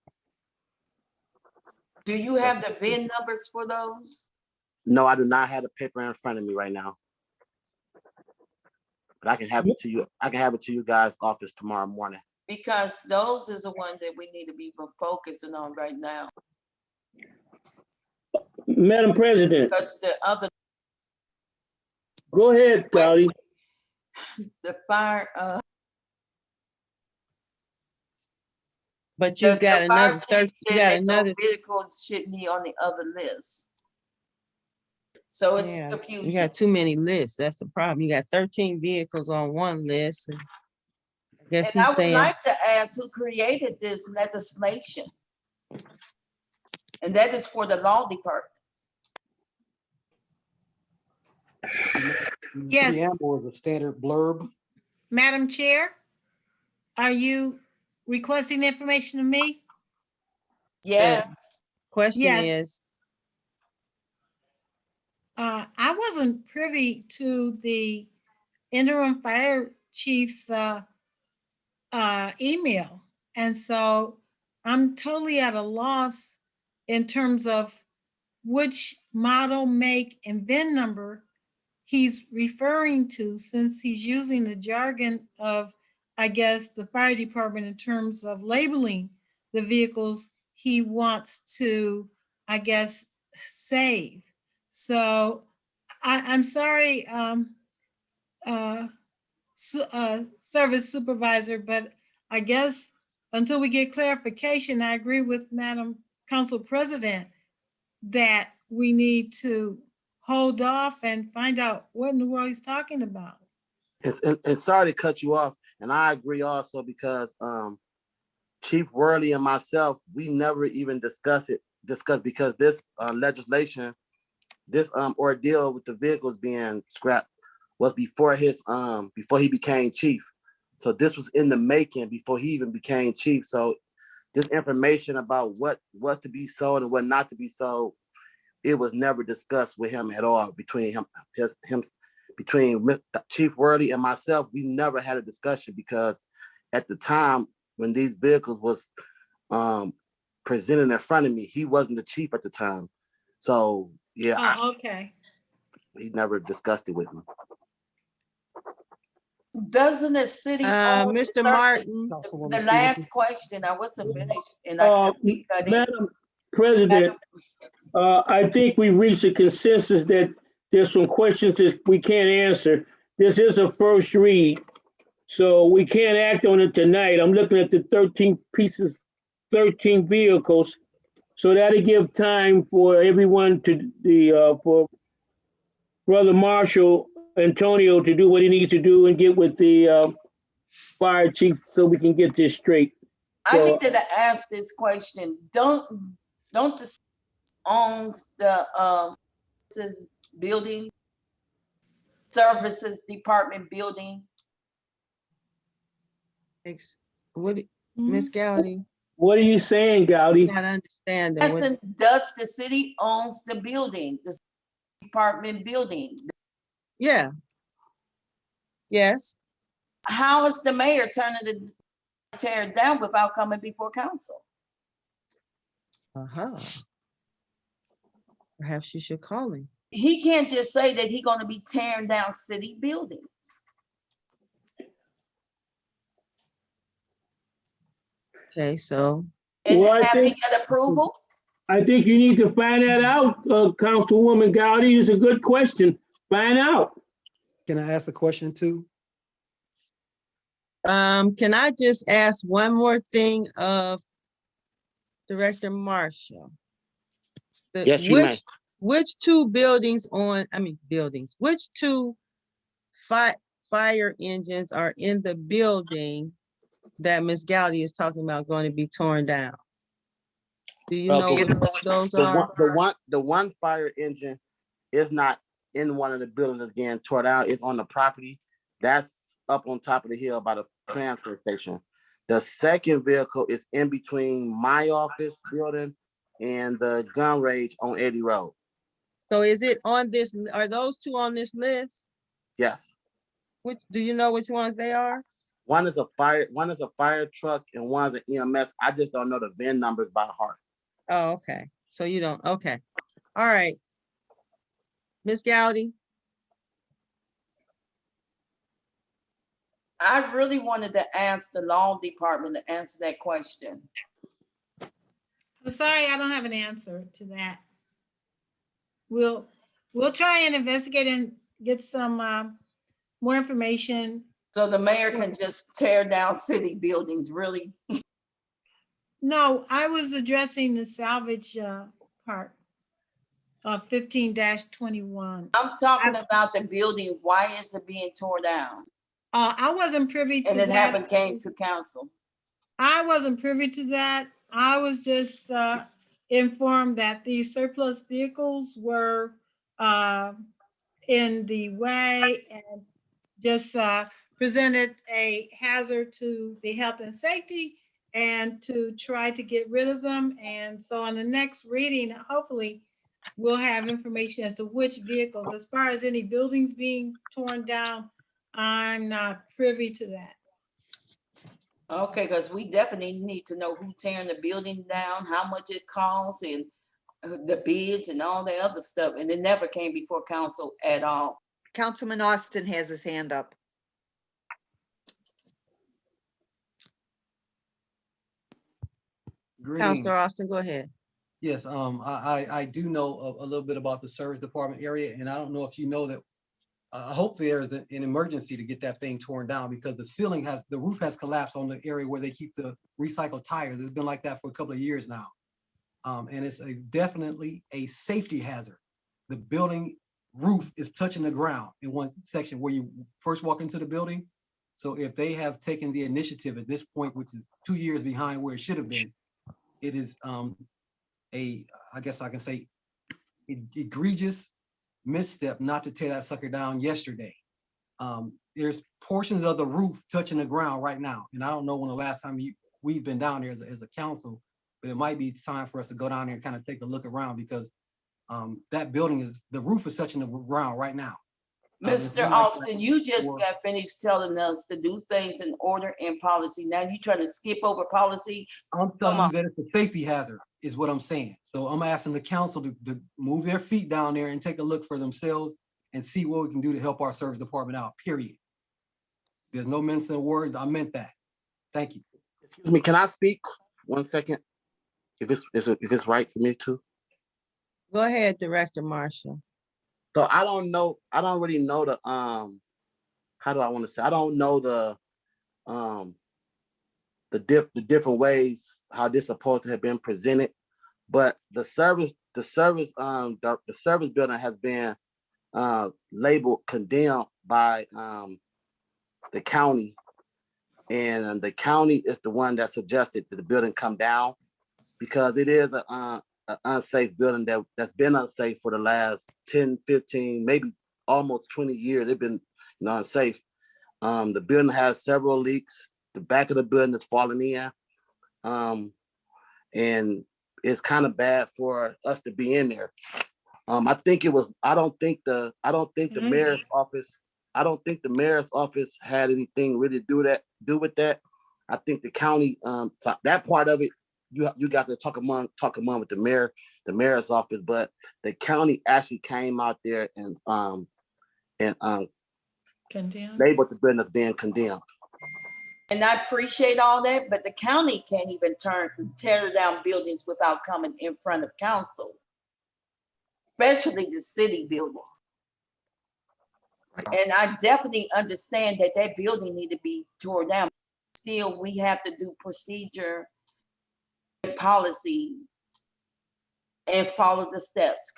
Do you have the VIN numbers for those? No, I do not have the paper in front of me right now. But I can have it to you. I can have it to you guys' office tomorrow morning. Because those is the one that we need to be focusing on right now. Madam President, Because the other, go ahead, Gowdy. the fire, But you got another fire chief you said got that another. those vehicles should be on the other list. So it's Yeah, confusing. you got too many lists. That's the problem. You got 13 vehicles on one list. And I guess And I he's would saying, like to ask who created this legislation? And that is for the law department. Yes. Preamble is a standard blurb. Madam Chair, are you requesting information of me? Yes. question Yes. is, I wasn't privy to the interim fire chief's email. And so I'm totally at a loss in terms of which model, make, and VIN number he's referring to, since he's using the jargon of, I guess, the fire department in terms of labeling the vehicles he wants to, I guess, save. So I'm sorry, service supervisor, but I guess until we get clarification, I agree with Madam Council President that we need to hold off and find out what in the world he's talking about. And sorry to cut you off, and I agree also because Chief Worley and myself, we never even discussed because this legislation, this ordeal with the vehicles being scrapped was before before he became chief. So this was in the making before he even became chief. So this information about what to be sold and what not to be sold, it was never discussed with him at all between Chief Worley and myself. We never had a discussion because at the time when these vehicles was presented in front of me, he wasn't the chief at the time. So yeah, Okay. he never discussed it with me. Doesn't the city own Mr. certain- Martin. The last question, I wasn't finished and I kept cutting. Madam President, I think we reached a consensus that there's some questions that we can't answer. This is a first read, so we can't act on it tonight. I'm looking at the 13 pieces, 13 vehicles. So that'll give time for everyone for Brother Marshall Antonio to do what he needs to do and get with the fire chief so we can get this straight. I need to ask this question. Don't the city owns the building, services department building? What, Ms. Gowdy? What are you saying, Gowdy? Not understanding. Listen, does the city owns the building, the department building? Yeah. Yes. How is the mayor turning to tear it down without coming before council? Perhaps you should call him. He can't just say that he's gonna be tearing down city buildings. Okay, so. And Well, I have he think- got approval? I think you need to find that out, Councilwoman Gowdy. It's a good question. Find out. Can I ask a question too? Can I just ask one more thing of Director Marshall? Yes, you may. Which two buildings which two fire engines are in the building that Ms. Gowdy is talking about going to be torn down? Do you know what those are? The one fire engine is not in one of the buildings that's getting torn down. It's on the property. That's up on top of the hill by the transfer station. The second vehicle is in between my office building and the gun range on Eddie Road. So is it on this, are those two on this list? Yes. Do you know which ones they are? One is a fire truck and one's an EMS. I just don't know the VIN numbers by heart. Oh, okay. So you don't, okay. All right. Ms. Gowdy? I really wanted to ask the law department to answer that question. I'm sorry, I don't have an answer to that. We'll try and investigate and get some more information. So the mayor can just tear down city buildings, really? No, I was addressing the salvage part of 15-21. I'm talking about the building. Why is it being torn down? I wasn't privy to And it that. haven't came to council. I wasn't privy to that. I was just informed that the surplus vehicles were in the way and just presented a hazard to the health and safety and to try to get rid of them. And so on the next reading, hopefully we'll have information as to which vehicles. As far as any buildings being torn down, I'm not privy to that. Okay, because we definitely need to know who's tearing the building down, how much it costs, and the bids and all the other stuff, and it never came before council at all. Councilman Austin has his hand up. Greetings. Counselor Austin, go ahead. Yes, I do know a little bit about the service department area, and I don't know if you know that. Hopefully there's an emergency to get that thing torn down because the roof has collapsed on the area where they keep the recycled tires. It's been like that for a couple of years now. And it's definitely a safety hazard. The building roof is touching the ground in one section where you first walk into the building. So if they have taken the initiative at this point, which is 2 years behind where it should have been, it is I guess I can say, egregious misstep not to tear that sucker down yesterday. There's portions of the roof touching the ground right now. And I don't know when the last time we've been down there as a council, but it might be time for us to go down there and kind of take a look around because that building the roof is touching the ground right now. Mr. Austin, you just got finished telling us to do things in order and policy. Now you trying to skip over policy? I'm telling you that it's a safety hazard is what I'm saying. So I'm asking the council to move their feet down there and take a look for themselves and see what we can do to help our service department out, period. There's no mention of words. I meant that. Thank you. Excuse me, can I speak 1 second? If it's right for me to? Go ahead, Director Marshall. So I don't really know the how do I want to say? I don't know the different ways how this is supposed to have been presented, but the service building has been labeled condemned by the county, and the county is the one that suggested that the building come down because it is an unsafe building that's been unsafe for the last 10, 15, maybe almost 20 years. They've been unsafe. The building has several leaks. The back of the building is falling in. And it's kind of bad for us to be in there. I think I don't think the mayor's office had anything really to do with that. I think the county, that part of it, you got to talk among with the mayor's office, but the county actually came out there and Condemned. labeled the building as being condemned. And I appreciate all that, but the county can't even tear down buildings without coming in front of council, especially the city building. And I definitely understand that building need to be torn down. Still, we have to do procedure and policy and follow the steps.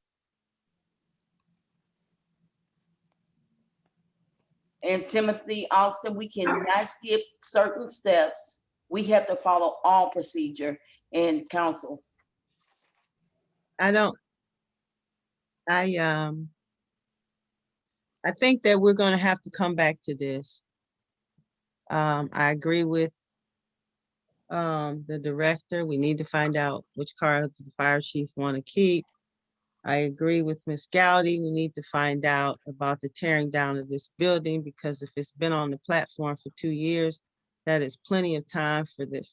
And Timothy Austin, we cannot skip certain steps. We have to follow all procedure in council. I think that we're going to have to come back to this. I agree with the director. We need to find out which cards the fire chief want to keep. I agree with Ms. Gowdy. We need to find out about the tearing down of this building because if it's been on the platform for 2 years, that is plenty of time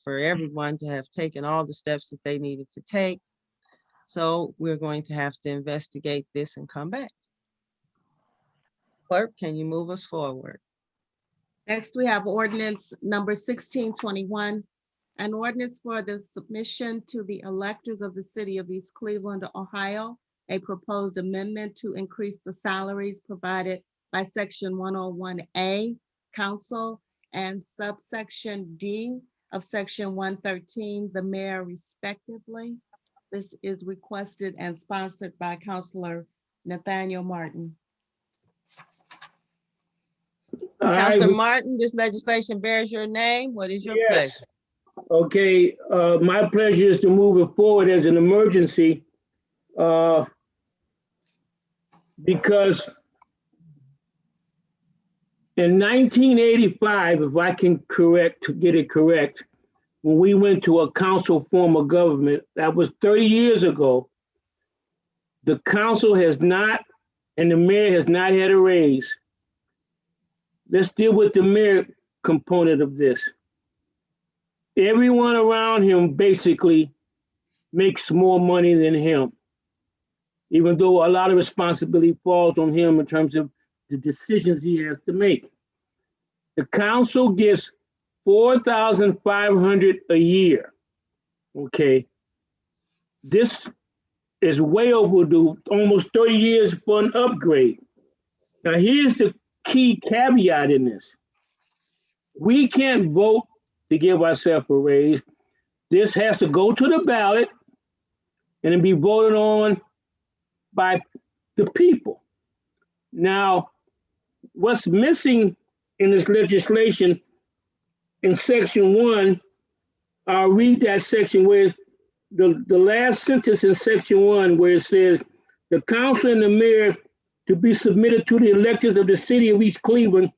for everyone to have taken all the steps that they needed to take. So we're going to have to investigate this and come back. Clerk, can you move us forward? Next, we have ordinance number 1621, an ordinance for the submission to the electors of the city of East Cleveland, Ohio, a proposed amendment to increase the salaries provided by section 101A, council, and subsection D of section 113, the mayor respectively. This is requested and sponsored by Councilor Nathaniel Martin. Councilor Martin, this legislation bears your name. What is your pleasure? Okay, my pleasure is to move it forward as an emergency because in 1985, if I can get it correct, when we went to a council form of government, that was 30 years ago, the council has not, and the mayor has not had a raise. Let's deal with the mayor component of this. everyone around him basically makes more money than him, even though a lot of responsibility falls on him in terms of the decisions he has to make. The council gets $4,500 a year. Okay. This is way overdue, almost 30 years for an upgrade. Now, here's the key caveat in this. We can't vote to give ourselves a raise. This has to go to the ballot and then be voted on by the people. Now, what's missing in this legislation in section 1, I'll read that section where the last sentence in section 1 where it says, the council and the mayor to be submitted to the electors of the city of East Cleveland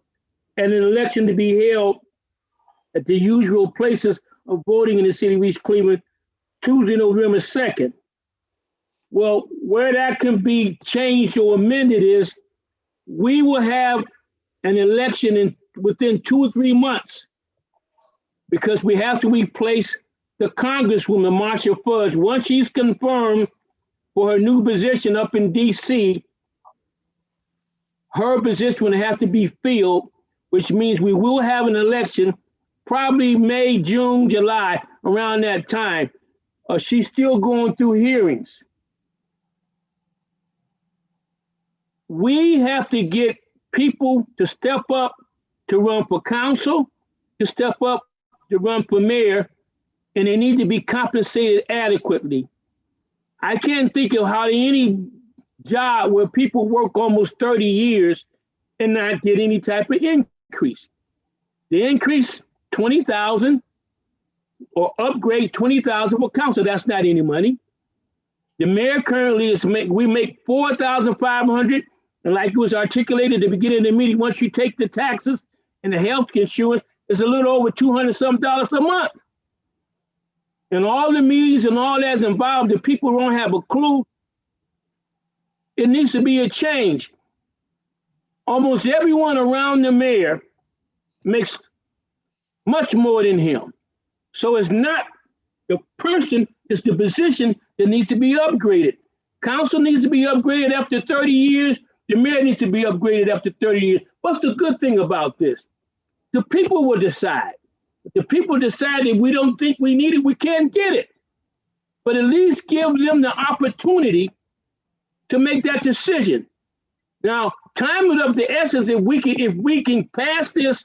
and an election to be held at the usual places of voting in the city of East Cleveland, Tuesday, November 2nd. Well, where that can be changed or amended is we will have an election within 2 or 3 months because we have to replace the Congresswoman, Marcia Fudge. Once she's confirmed for her new position up in DC, her position will have to be filled, which means we will have an election probably May, June, July, around that time. She's still going through hearings. We have to get people to step up to run for council, to step up to run for mayor, and they need to be compensated adequately. I can't think of hardly any job where people work almost 30 years and not get any type of increase. The increase 20,000 or upgrade 20,000 for council, that's not any money. The mayor currently we make 4,500, and like it was articulated at the beginning of the meeting, once you take the taxes and the health insurance, it's a little over $200-some a month. And all the meetings and all that's involved, the people don't have a clue. It needs to be a change. Almost everyone around the mayor makes much more than him. So it's not the person, it's the position that needs to be upgraded. Council needs to be upgraded after 30 years. The mayor needs to be upgraded after 30 years. What's the good thing about this? The people will decide. If the people decide that we don't think we need it, we can't get it. But at least give them the opportunity to make that decision. Now, time is of the essence. If we can pass this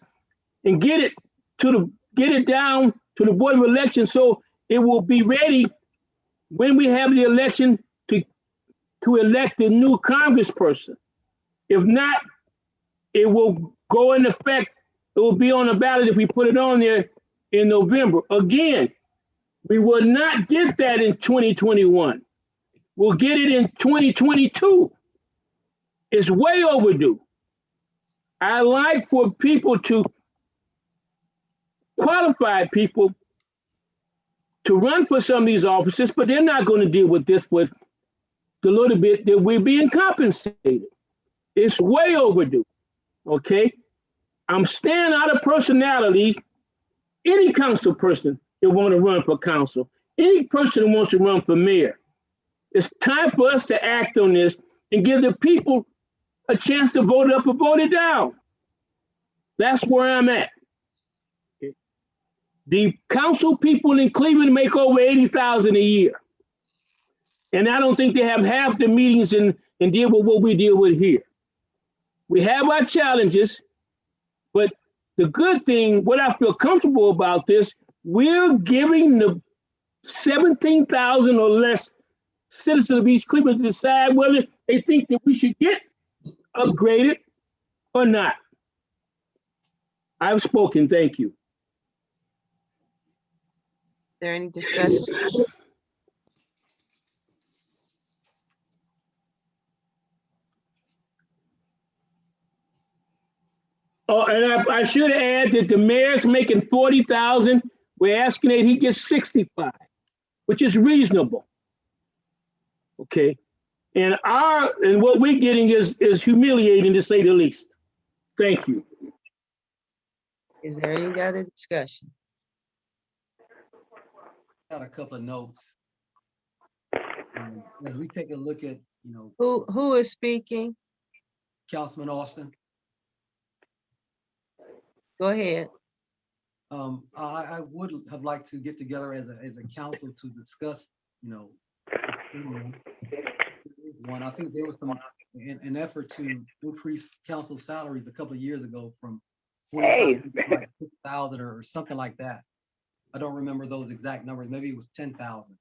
and get it down to the Board of Elections so it will be ready when we have the election to elect the new congressperson. If not, it will go in effect. It will be on the ballot if we put it on there in November. Again, we will not get that in 2021. We'll get it in 2022. It's way overdue. I like for people to qualify people to run for some of these offices, but they're not going to deal with this with the little bit that we're being compensated. It's way overdue, okay? I'm staying out of personalities. Any council person that want to run for council, any person who wants to run for mayor, it's time for us to act on this and give the people a chance to vote it up or vote it down. That's where I'm at. Okay. The council people in Cleveland make over $80,000 a year. And I don't think they have half the meetings and deal with what we deal with here. We have our challenges, but the good thing, what I feel comfortable about this, we're giving the 17,000 or less citizens of East Cleveland to decide whether they think that we should get upgraded or not. I've spoken, thank you. Is there any discussion? Oh, and I should add that the mayor's making 40,000. We're asking that he gets 65, which is reasonable. Okay. And what we're getting is humiliating, to say the least. Thank you. Is there any other discussion? got a couple of notes. As we take a look at, Who is speaking? Councilman Austin, Go ahead. I would have liked to get together as a council to discuss, one, I think there was an effort to increase council salaries a couple of years ago from 25 to like 6,000 or something like that. I don't remember those exact numbers. Maybe it was 10,000.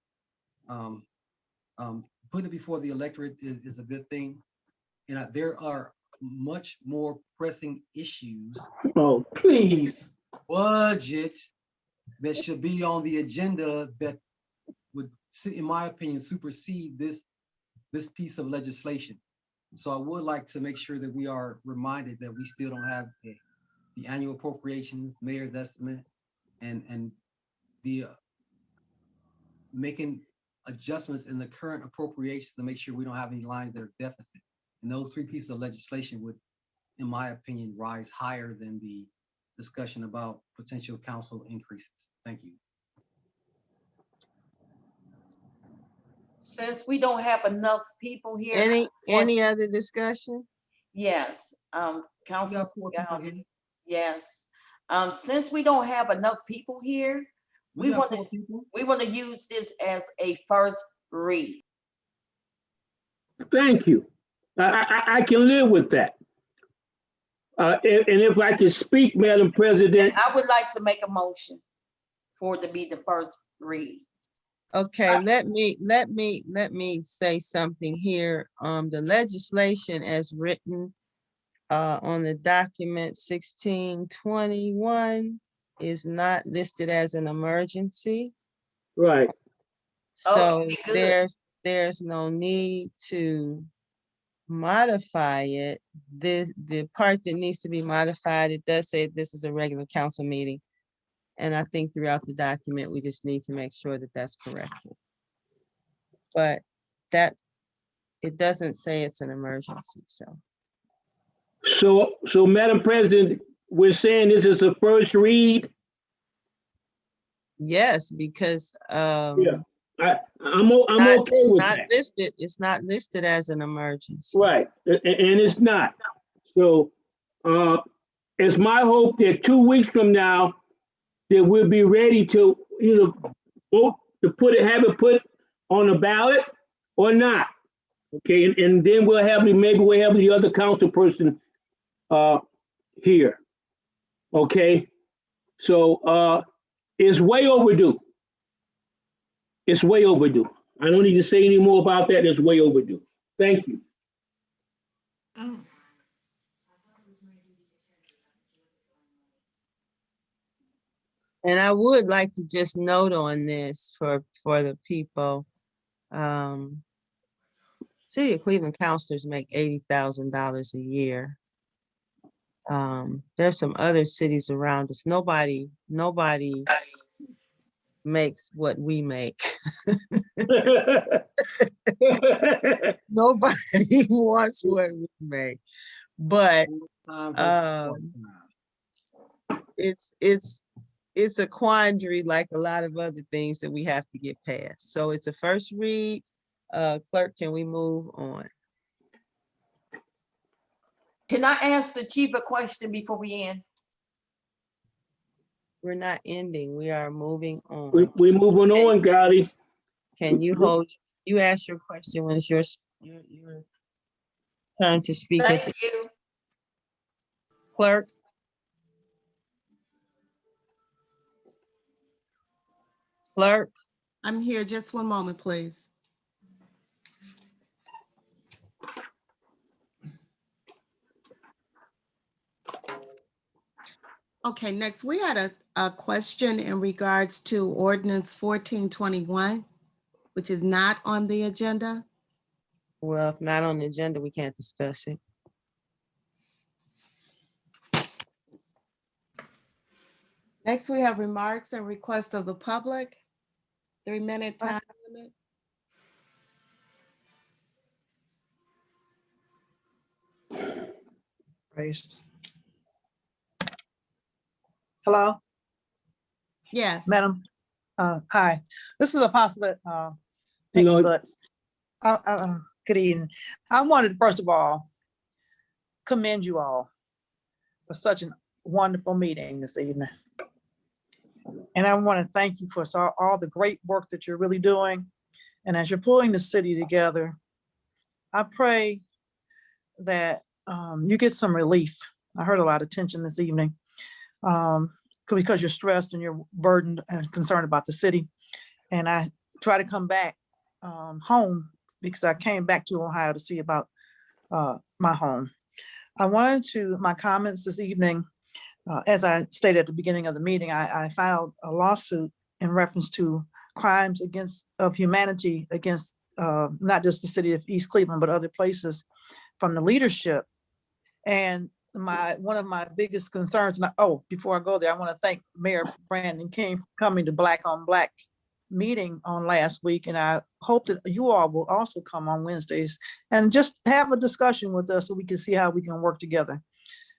Putting it before the electorate is a good thing. And there are much more pressing issues. Oh, please. Budget that should be on the agenda that would, in my opinion, supersede this piece of legislation. So I would like to make sure that we are reminded that we still don't have the annual appropriations, mayor's estimate, and the making adjustments in the current appropriations to make sure we don't have any lines that are deficit. And those three pieces of legislation would, in my opinion, rise higher than the discussion about potential council increases. Thank you. Since we don't have enough people here. Any other discussion? Yes, Council. Yes, since we don't have enough people here, we want to use this as a first read. Thank you. I can live with that. And if I can speak, Madam President. I would like to make a motion for it to be the first read. Okay, let me say something here. The legislation as written on the document 1621 is not listed as an emergency. Right. So there's no need to modify it. The part that needs to be modified, it does say this is a regular council meeting. And I think throughout the document, we just need to make sure that that's corrected. But it doesn't say it's an emergency, so. So Madam President, we're saying this is the first read? Yes, because I'm okay with that. It's not listed as an emergency. Right, and it's not. So it's my hope that 2 weeks from now, that we'll be ready to either vote to have it put on the ballot or not. Okay, and then maybe we'll have the other council person here. Okay, so it's way overdue. It's way overdue. I don't need to say any more about that. It's way overdue. Thank you. And I would like to just note on this for the people. City of Cleveland counselors make $80,000 a year. There's some other cities around us. Nobody makes what we make. Nobody wants what we make. But it's a quandary like a lot of other things that we have to get past. So it's a first read. Clerk, can we move on? Can I ask the chief a question before we end? We're not ending. We are moving on. We're moving on, Gotti. Can you ask your question when it's your turn to speak? Thank you. Clerk. Clerk. I'm here. Just one moment, please. Okay, next we had a question in regards to ordinance 1421, which is not on the agenda. Well, if not on the agenda, we can't discuss it. Next, we have remarks and requests of the public. 3-minute time limit. Raised. Hello? Yes. Madam Hi, this is Apostle You know, Butts. Good evening. I wanted, first of all, commend you all for such a wonderful meeting this evening. And I want to thank you for all the great work that you're really doing. And as you're pulling the city together, I pray that you get some relief. I heard a lot of tension this evening because you're stressed and you're burdened and concerned about the city. And I try to come back home because I came back to Ohio to see about my home. My comments this evening, as I stated at the beginning of the meeting, I filed a lawsuit in reference to crimes of humanity against not just the city of East Cleveland, but other places from the leadership. And one of my biggest concerns, before I go there, I want to thank Mayor Brandon King for coming to Black on Black meeting on last week. And I hope that you all will also come on Wednesdays and just have a discussion with us so we can see how we can work together.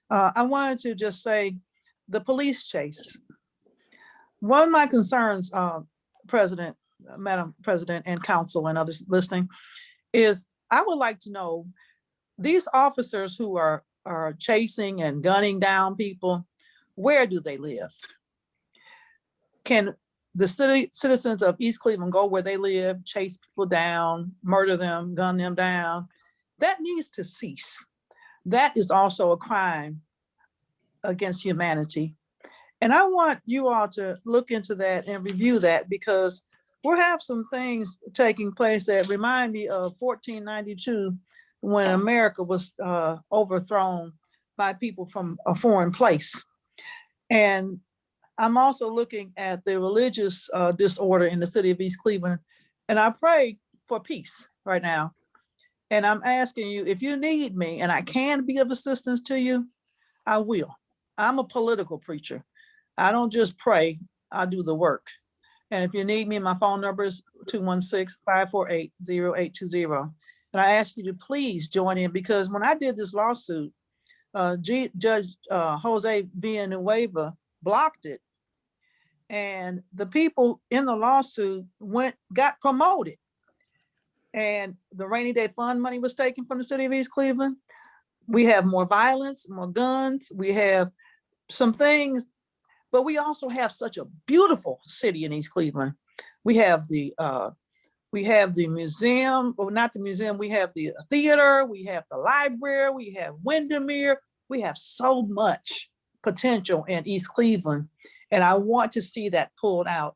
I wanted to just say the police chase. One of my concerns, Madam President and Council and others listening, is I would like to know these officers who are chasing and gunning down people, where do they live? Can the citizens of East Cleveland go where they live, chase people down, murder them, gun them down? That needs to cease. That is also a crime against humanity. And I want you all to look into that and review that, because we'll have some things taking place that remind me of 1492, when America was overthrown by people from a foreign place. And I'm also looking at the religious disorder in the city of East Cleveland, and I pray for peace right now. And I'm asking you, if you need me and I can be of assistance to you, I will. I'm a political preacher. I don't just pray, I do the work. And if you need me, my phone number is 216-548-0820. And I ask you to please join in, because when I did this lawsuit, Judge Jose Villanueva blocked it. And the people in the lawsuit got promoted. And the rainy day fund money was taken from the city of East Cleveland. We have more violence, more guns. We have some things, but we also have such a beautiful city in East Cleveland. We have the museum, well, not the museum, we have the theater, we have the library, we have Windermere. We have so much potential in East Cleveland, and I want to see that pulled out.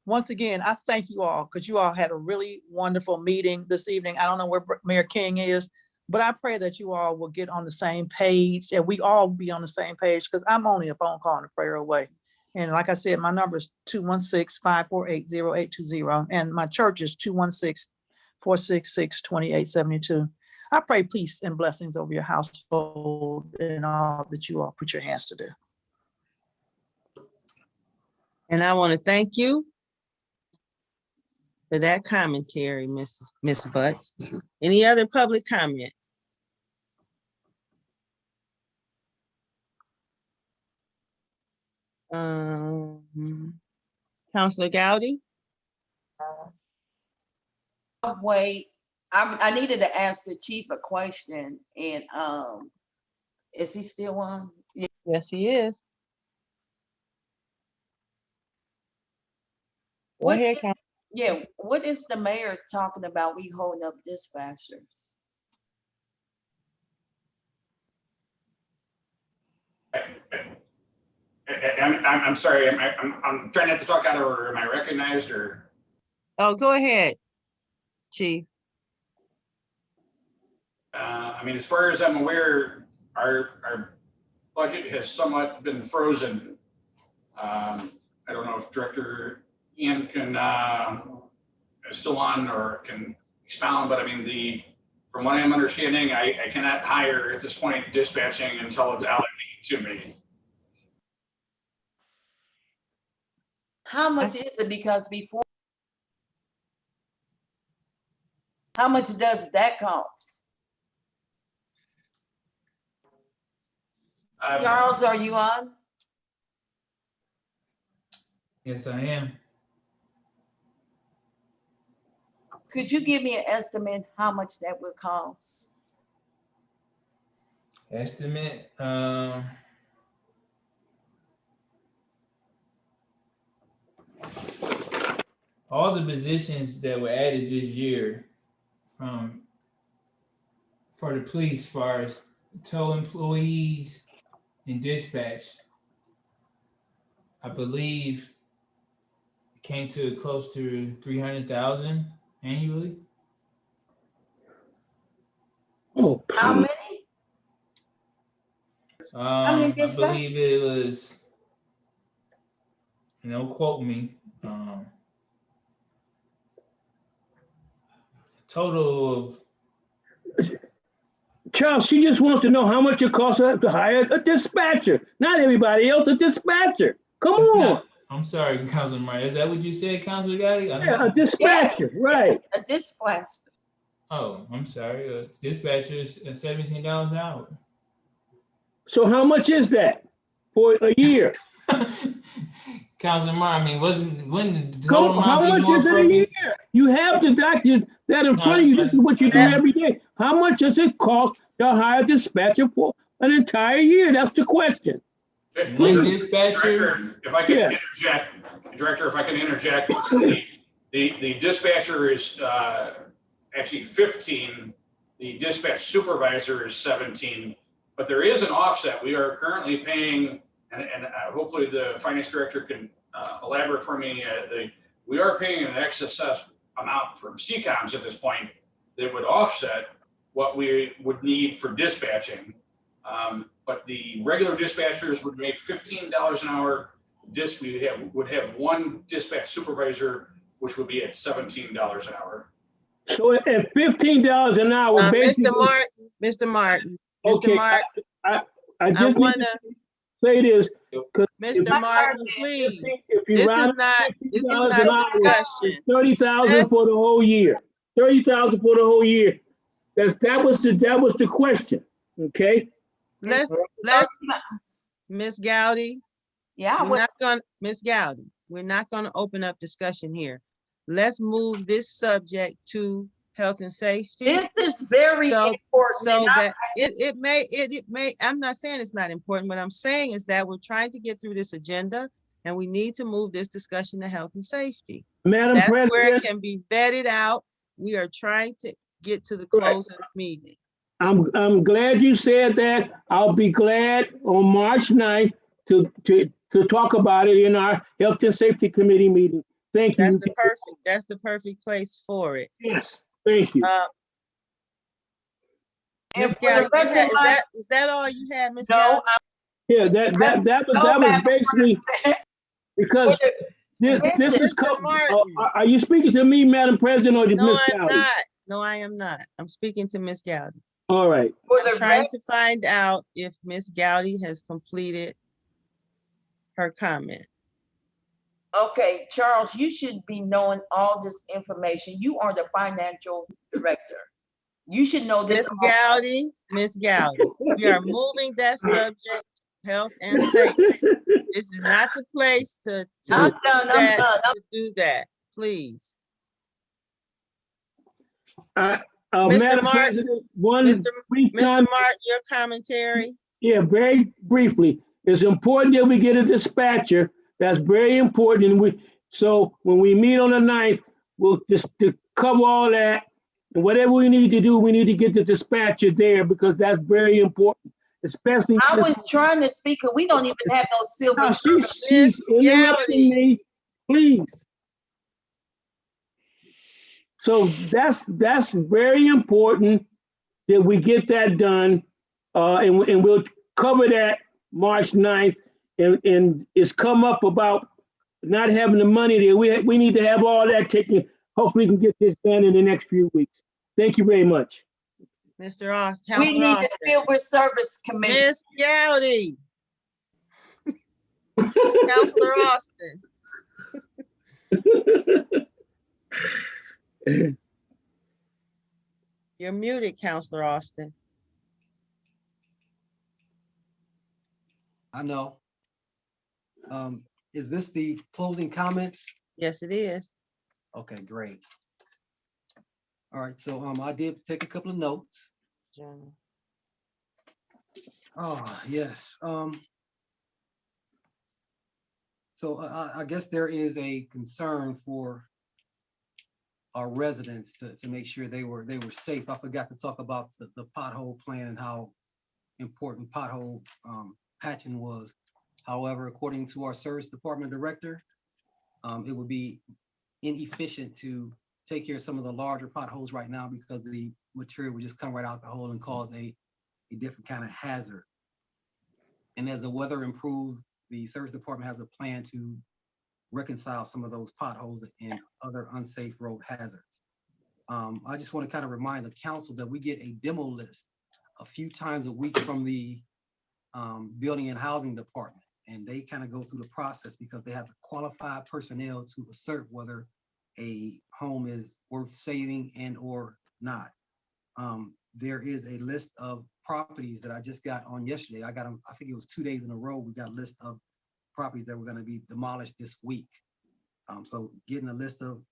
Once again, I thank you all, because you all had a really wonderful meeting this evening. I don't know where Mayor King is, but I pray that you all will get on the same page, and we all be on the same page, because I'm only a phone call and a prayer away. And like I said, my number is 216-548-0820, and my church is 216-466-2872. I pray peace and blessings over your household and all that you all put your hands to do. And I want to thank you for that commentary, Miss Butts. Any other public comment? Councilor Gowdy? Wait, I needed to ask the chief a question, and is he still on? Yes, he is. Go ahead, Councilor. Yeah, what is the mayor talking about? We holding up dispatchers? I'm sorry, I'm trying not to talk out of order. Am I recognized or? Oh, go ahead, Chief. I mean, as far as I'm aware, our budget has somewhat been frozen. I don't know if Director Ian can is still on or can expound, but I mean, from what I'm understanding, I cannot hire at this point dispatching until it's allocated to me. How much is it? Because before, how much does that cost? Charles, are you on? Yes, I am. Could you give me an estimate how much that would cost? Estimate, all the positions that were added this year for the police, as far as tow employees and dispatch, I believe it came to close to 300,000 annually. Oh, How many? many I dispatch? believe it was, don't quote me, total of, Charles, she just wants to know how much it costs her to hire a dispatcher, not everybody else, a dispatcher. Come on. I'm sorry, Councilman Martin, is that what you said, Councilor Gotti? Yeah, a dispatcher, right. A dispatch. Oh, I'm sorry, dispatcher is $17 an hour. So how much is that for a year? Councilman Martin, I mean, when the total How amount be much more is it a appropriate? year? You have the document that in front of you. This is what you do every day. How much does it cost to hire a dispatcher for an entire year? That's the question. One dispatcher, Director, if I can Yeah. interject, Director, if I can interject, the dispatcher is actually 15. The dispatch supervisor is 17, but there is an offset. We are currently paying, and hopefully the finance director can elaborate for me. We are paying an excess amount from CCOMs at this point that would offset what we would need for dispatching. But the regular dispatchers would make $15 an hour. We would have one dispatch supervisor, which would be at $17 an hour. So at $15 an hour, basically. Mr. Martin, Okay, I just need wanna- to say this. Mr. Martin, please. If you This round is not $15 a an hour, discussion. it's 30,000 for the whole year. 30,000 for the whole year. That was the question. Okay. Let's Ms. Gowdy. Yeah. Ms. Gowdy, we're not gonna open up discussion here. Let's move this subject to health and safety. This is very important. So and that it may, I'm not saying it's not important. What I'm saying is that we're trying to get through this agenda and we need to move this discussion to health and safety. Madam That's where it President, can be vetted out. We are trying to get to the close of the meeting. I'm glad you said that. I'll be glad on March 9th to talk about it in our Health and Safety Committee meeting. Thank you. That's the perfect place for it. Yes, thank you. Ms. for the Gowdy, is that all you had, Ms. No, Gowdy? Yeah, that was basically because this is are you speaking to me, Madam President, or to Ms. Gowdy? No, I am not. I'm speaking to Ms. Gowdy. All right. I'm trying to find out if Ms. Gowdy has completed her comment. Okay, Charles, you should be knowing all this information. You are the financial director. You should know this. Ms. Gowdy, we are moving that subject, health and safety. This is not the place to do that, please. Madam President, brief Mr. Martin, your commentary. Yeah, very briefly. It's important that we get a dispatcher. That's very important. And so when we meet on the 9th, we'll just to cover all that. And whatever we need to do, we need to get the dispatcher there because that's very important. Especially I was trying to speak, because we don't even have no silver. She's interrupting me, please. So that's very important that we get that done, and we'll cover that March 9th. And it's come up about not having the money there. We need to have all that taken. Hopefully, we can get this done in the next few weeks. Thank you very much. Mr. Austin. We need the Silver Service Commission. Ms. Gowdy. Councilor Austin. You're muted, Councilor Austin. I know. Is this the closing comments? Yes, it is. Okay, great. All right, so I did take a couple of notes. Oh, yes. So I guess there is a concern for our residents to make sure they were safe. I forgot to talk about the pothole plan and how important pothole patching was. However, according to our service department director, it would be inefficient to take care of some of the larger potholes right now because the material would just come right out the hole and cause a different kind of hazard. And as the weather improves, the service department has a plan to reconcile some of those potholes and other unsafe road hazards. I just want to kind of remind the council that we get a demo list a few times a week from the building and housing department. And they kind of go through the process because they have the qualified personnel to assert whether a home is worth saving and or not. There is a list of properties that I just got on yesterday. I got them, I think it was 2 days in a row. We got a list of properties that were going to be demolished this week. So getting a list of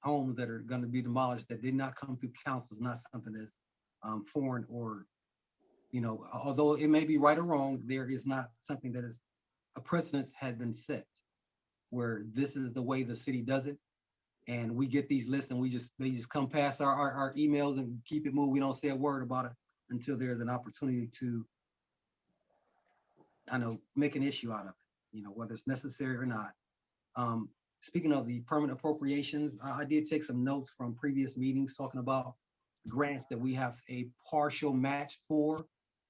homes that are going to be demolished that did not come through council is not something that's foreign or, you know, although it may be right or wrong, there is not something that is a precedence had been set where this is the way the city does it. And we get these lists and they just come past our emails and keep it moving. We don't say a word about it until there's an opportunity to, I know, make an issue out of it, you know, whether it's necessary or not. Speaking of the permanent appropriations, I did take some notes from previous meetings talking about grants that we have a partial match for,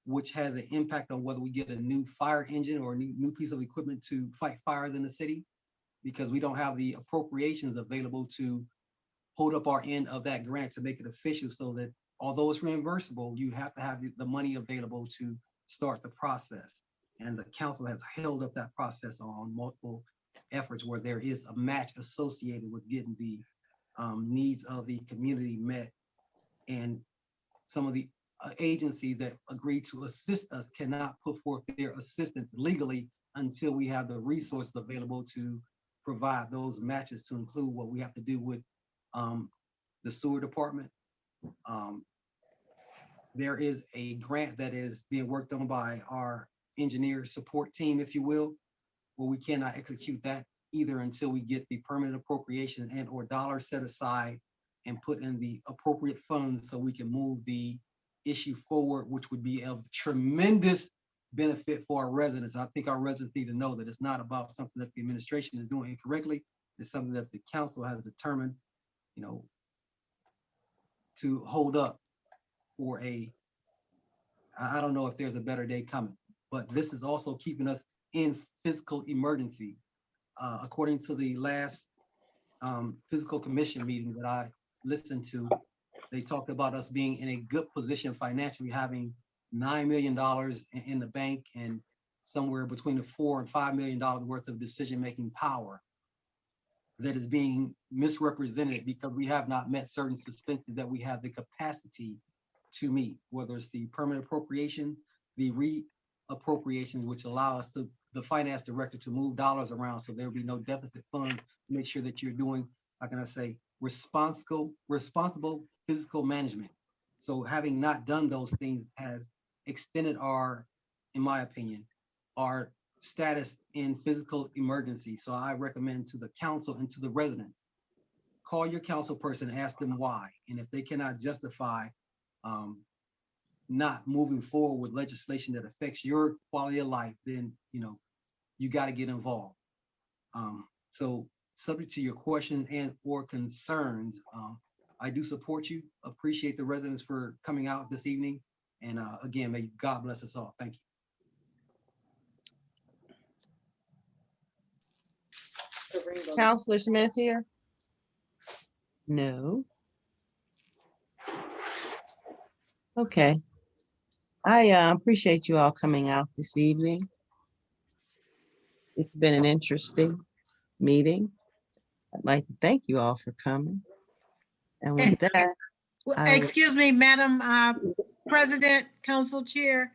which has an impact on whether we get a new fire engine or a new piece of equipment to fight fires in the city, because we don't have the appropriations available to hold up our end of that grant to make it official, so that although it's reimbursable, you have to have the money available to start the process. And the council has held up that process on multiple efforts where there is a match associated with getting the needs of the community met. And some of the agencies that agreed to assist us cannot put forth their assistance legally until we have the resources available to provide those matches, to include what we have to do with the sewer department. There is a grant that is being worked on by our engineer support team, if you will, where we cannot execute that either until we get the permanent appropriation and or dollars set aside and put in the appropriate funds so we can move the issue forward, which would be of tremendous benefit for our residents. I think our residents need to know that it's not about something that the administration is doing incorrectly. It's something that the council has determined, you know, to hold up for I don't know if there's a better day coming, but this is also keeping us in physical emergency. According to the last physical commission meeting that I listened to, they talked about us being in a good position financially, having $9 million in the bank and somewhere between the $4 and $5 million worth of decision-making power that is being misrepresented because we have not met certain suspensions that we have the capacity to meet, whether it's the permanent appropriation, the reappropriations, which allow us to, the finance director, to move dollars around so there will be no deficit funds, to make sure that you're doing, how can I say, responsible physical management. So having not done those things has extended our, in my opinion, our status in physical emergency. So I recommend to the council and to the residents, call your council person, ask them why. And if they cannot justify not moving forward with legislation that affects your quality of life, then, you know, you got to get involved. So subject to your questions and or concerns, I do support you, appreciate the residents for coming out this evening. And again, may God bless us all. Thank you. Counselor Smith here? No. Okay. I appreciate you all coming out this evening. It's been an interesting meeting. I'd like to thank you all for coming. And with that, I will- Excuse me, Madam President, Council Chair.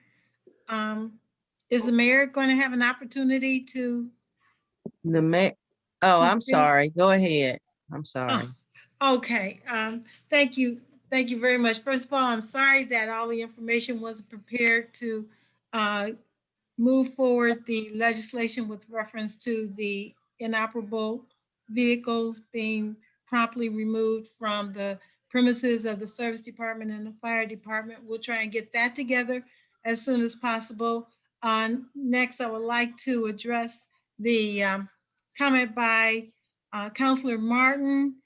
Is the mayor going to have an opportunity to? oh, I'm sorry. Go ahead. I'm sorry. Okay, thank you, Thank you very much. First of all, I'm sorry that all the information wasn't prepared to move forward the legislation with reference to the inoperable vehicles being promptly removed from the premises of the service department and the fire department. We'll try and get that together as soon as possible. Next, I would like to address the comment by Councilor Martin.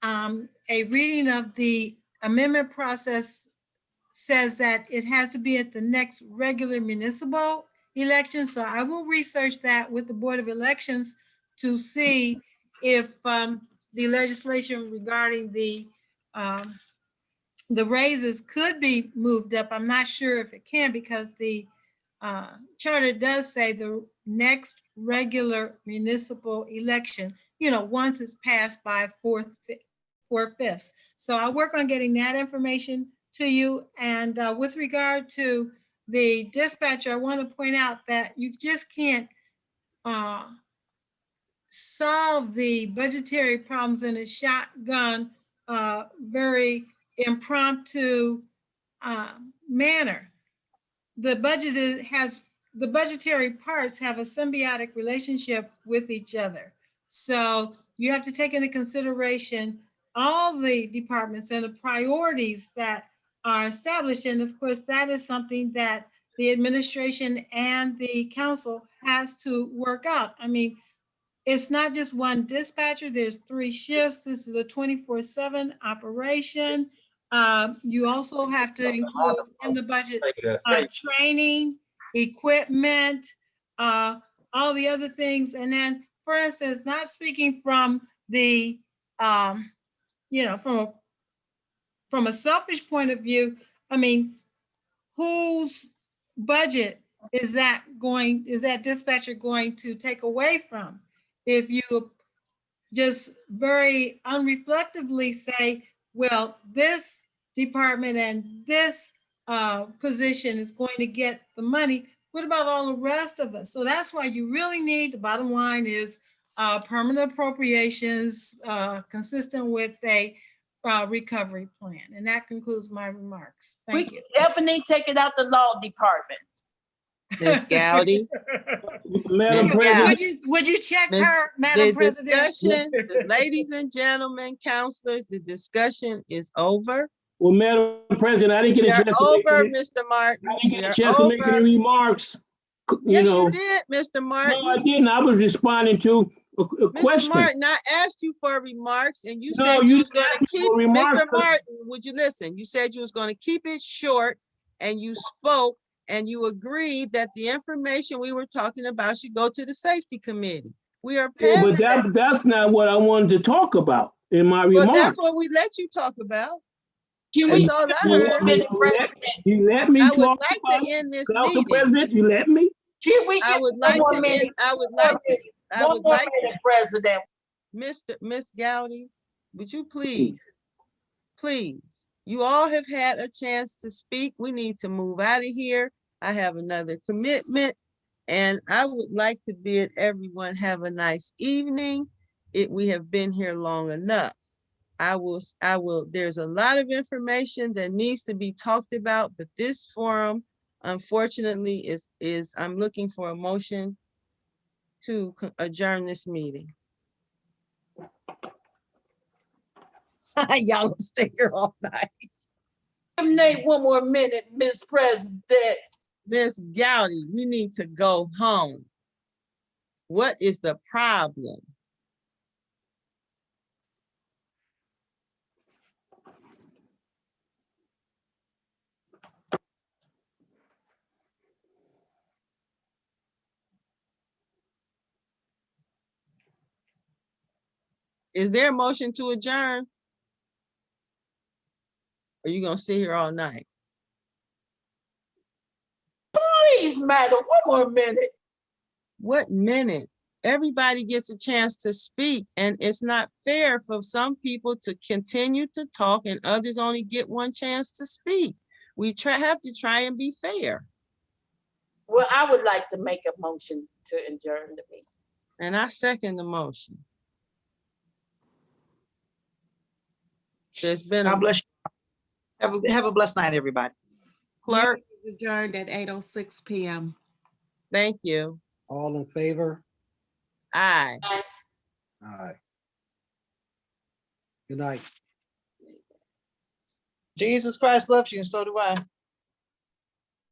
A reading of the amendment process says that it has to be at the next regular municipal election. So I will research that with the Board of Elections to see if the legislation regarding the raises could be moved up. I'm not sure if it can, because the charter does say the next regular municipal election, once it's passed by four-fifths. So I'll work on getting that information to you. And with regard to the dispatcher, I want to point out that you just can't solve the budgetary problems in a shotgun, very impromptu manner. The the budgetary parts have a symbiotic relationship with each other. So you have to take into consideration all the departments and the priorities that are established. And of course, that is something that the administration and the council has to work out. I mean, it's not just one dispatcher, there's 3 shifts. This is a 24/7 operation. You also have to include in the budget training, equipment, all the other things. And then, for instance, not speaking from the, from a selfish point of view, I mean, whose budget is that dispatcher going to take away from? If you just very unreflectively say, well, this department and this position is going to get the money, what about all the rest of us? So that's why you really need, the bottom line is permanent appropriations consistent with a recovery plan. And that concludes my remarks. Thank you. Definitely take it out the law department. Ms. Gowdy. Madam President. Would you check Miss- her, Madam President? Ladies and gentlemen, counselors, the discussion is over. Well, Madam President, I didn't get a You're chance to over, make Mr. Martin. I didn't get You're a chance to make over. any remarks. Yes, you did, Mr. Martin. No, I didn't. I was responding to a Mr. question. Martin, I asked you for remarks and you No, said you you was didn't gonna ask me keep, for remarks. Mr. Martin, would you listen? You said you was gonna keep it short and you spoke and you agreed that the information we were talking about should go to the safety committee. We are Yeah, past but that. that's not what I wanted to talk about in my But remarks. that's what we let you talk about. Can That's we, all I heard. You let me I would talk like about to end this Council meeting. President, you let me? can we I get would one like more to minute? end, I would like to, I One would more like to, minute, President. Miss Gowdy, would you please, you all have had a chance to speak. We need to move out of here. I have another commitment and I would like to bid everyone have a nice evening. We have been here long enough. I will, there's a lot of information that needs to be talked about, but this forum, unfortunately, is I'm looking for a motion to adjourn this meeting. Y'all will stay here all night. Nate, one more minute, Miss President. Miss Gowdy, we need to go home. What is the problem? Is there a motion to adjourn? Or are you gonna sit here all night? Please, madam, one more minute. What minutes? Everybody gets a chance to speak, and it's not fair for some people to continue to talk and others only get one chance to speak. We have to try and be fair. Well, I would like to make a motion to adjourn the meeting. And I second the motion. There's been God bless you. Have a blessed night, everybody. Clerk, Adjourned at 8:06 PM. thank you. All in favor? Aye. Aye. Good night. Jesus Christ loves you, and so do I.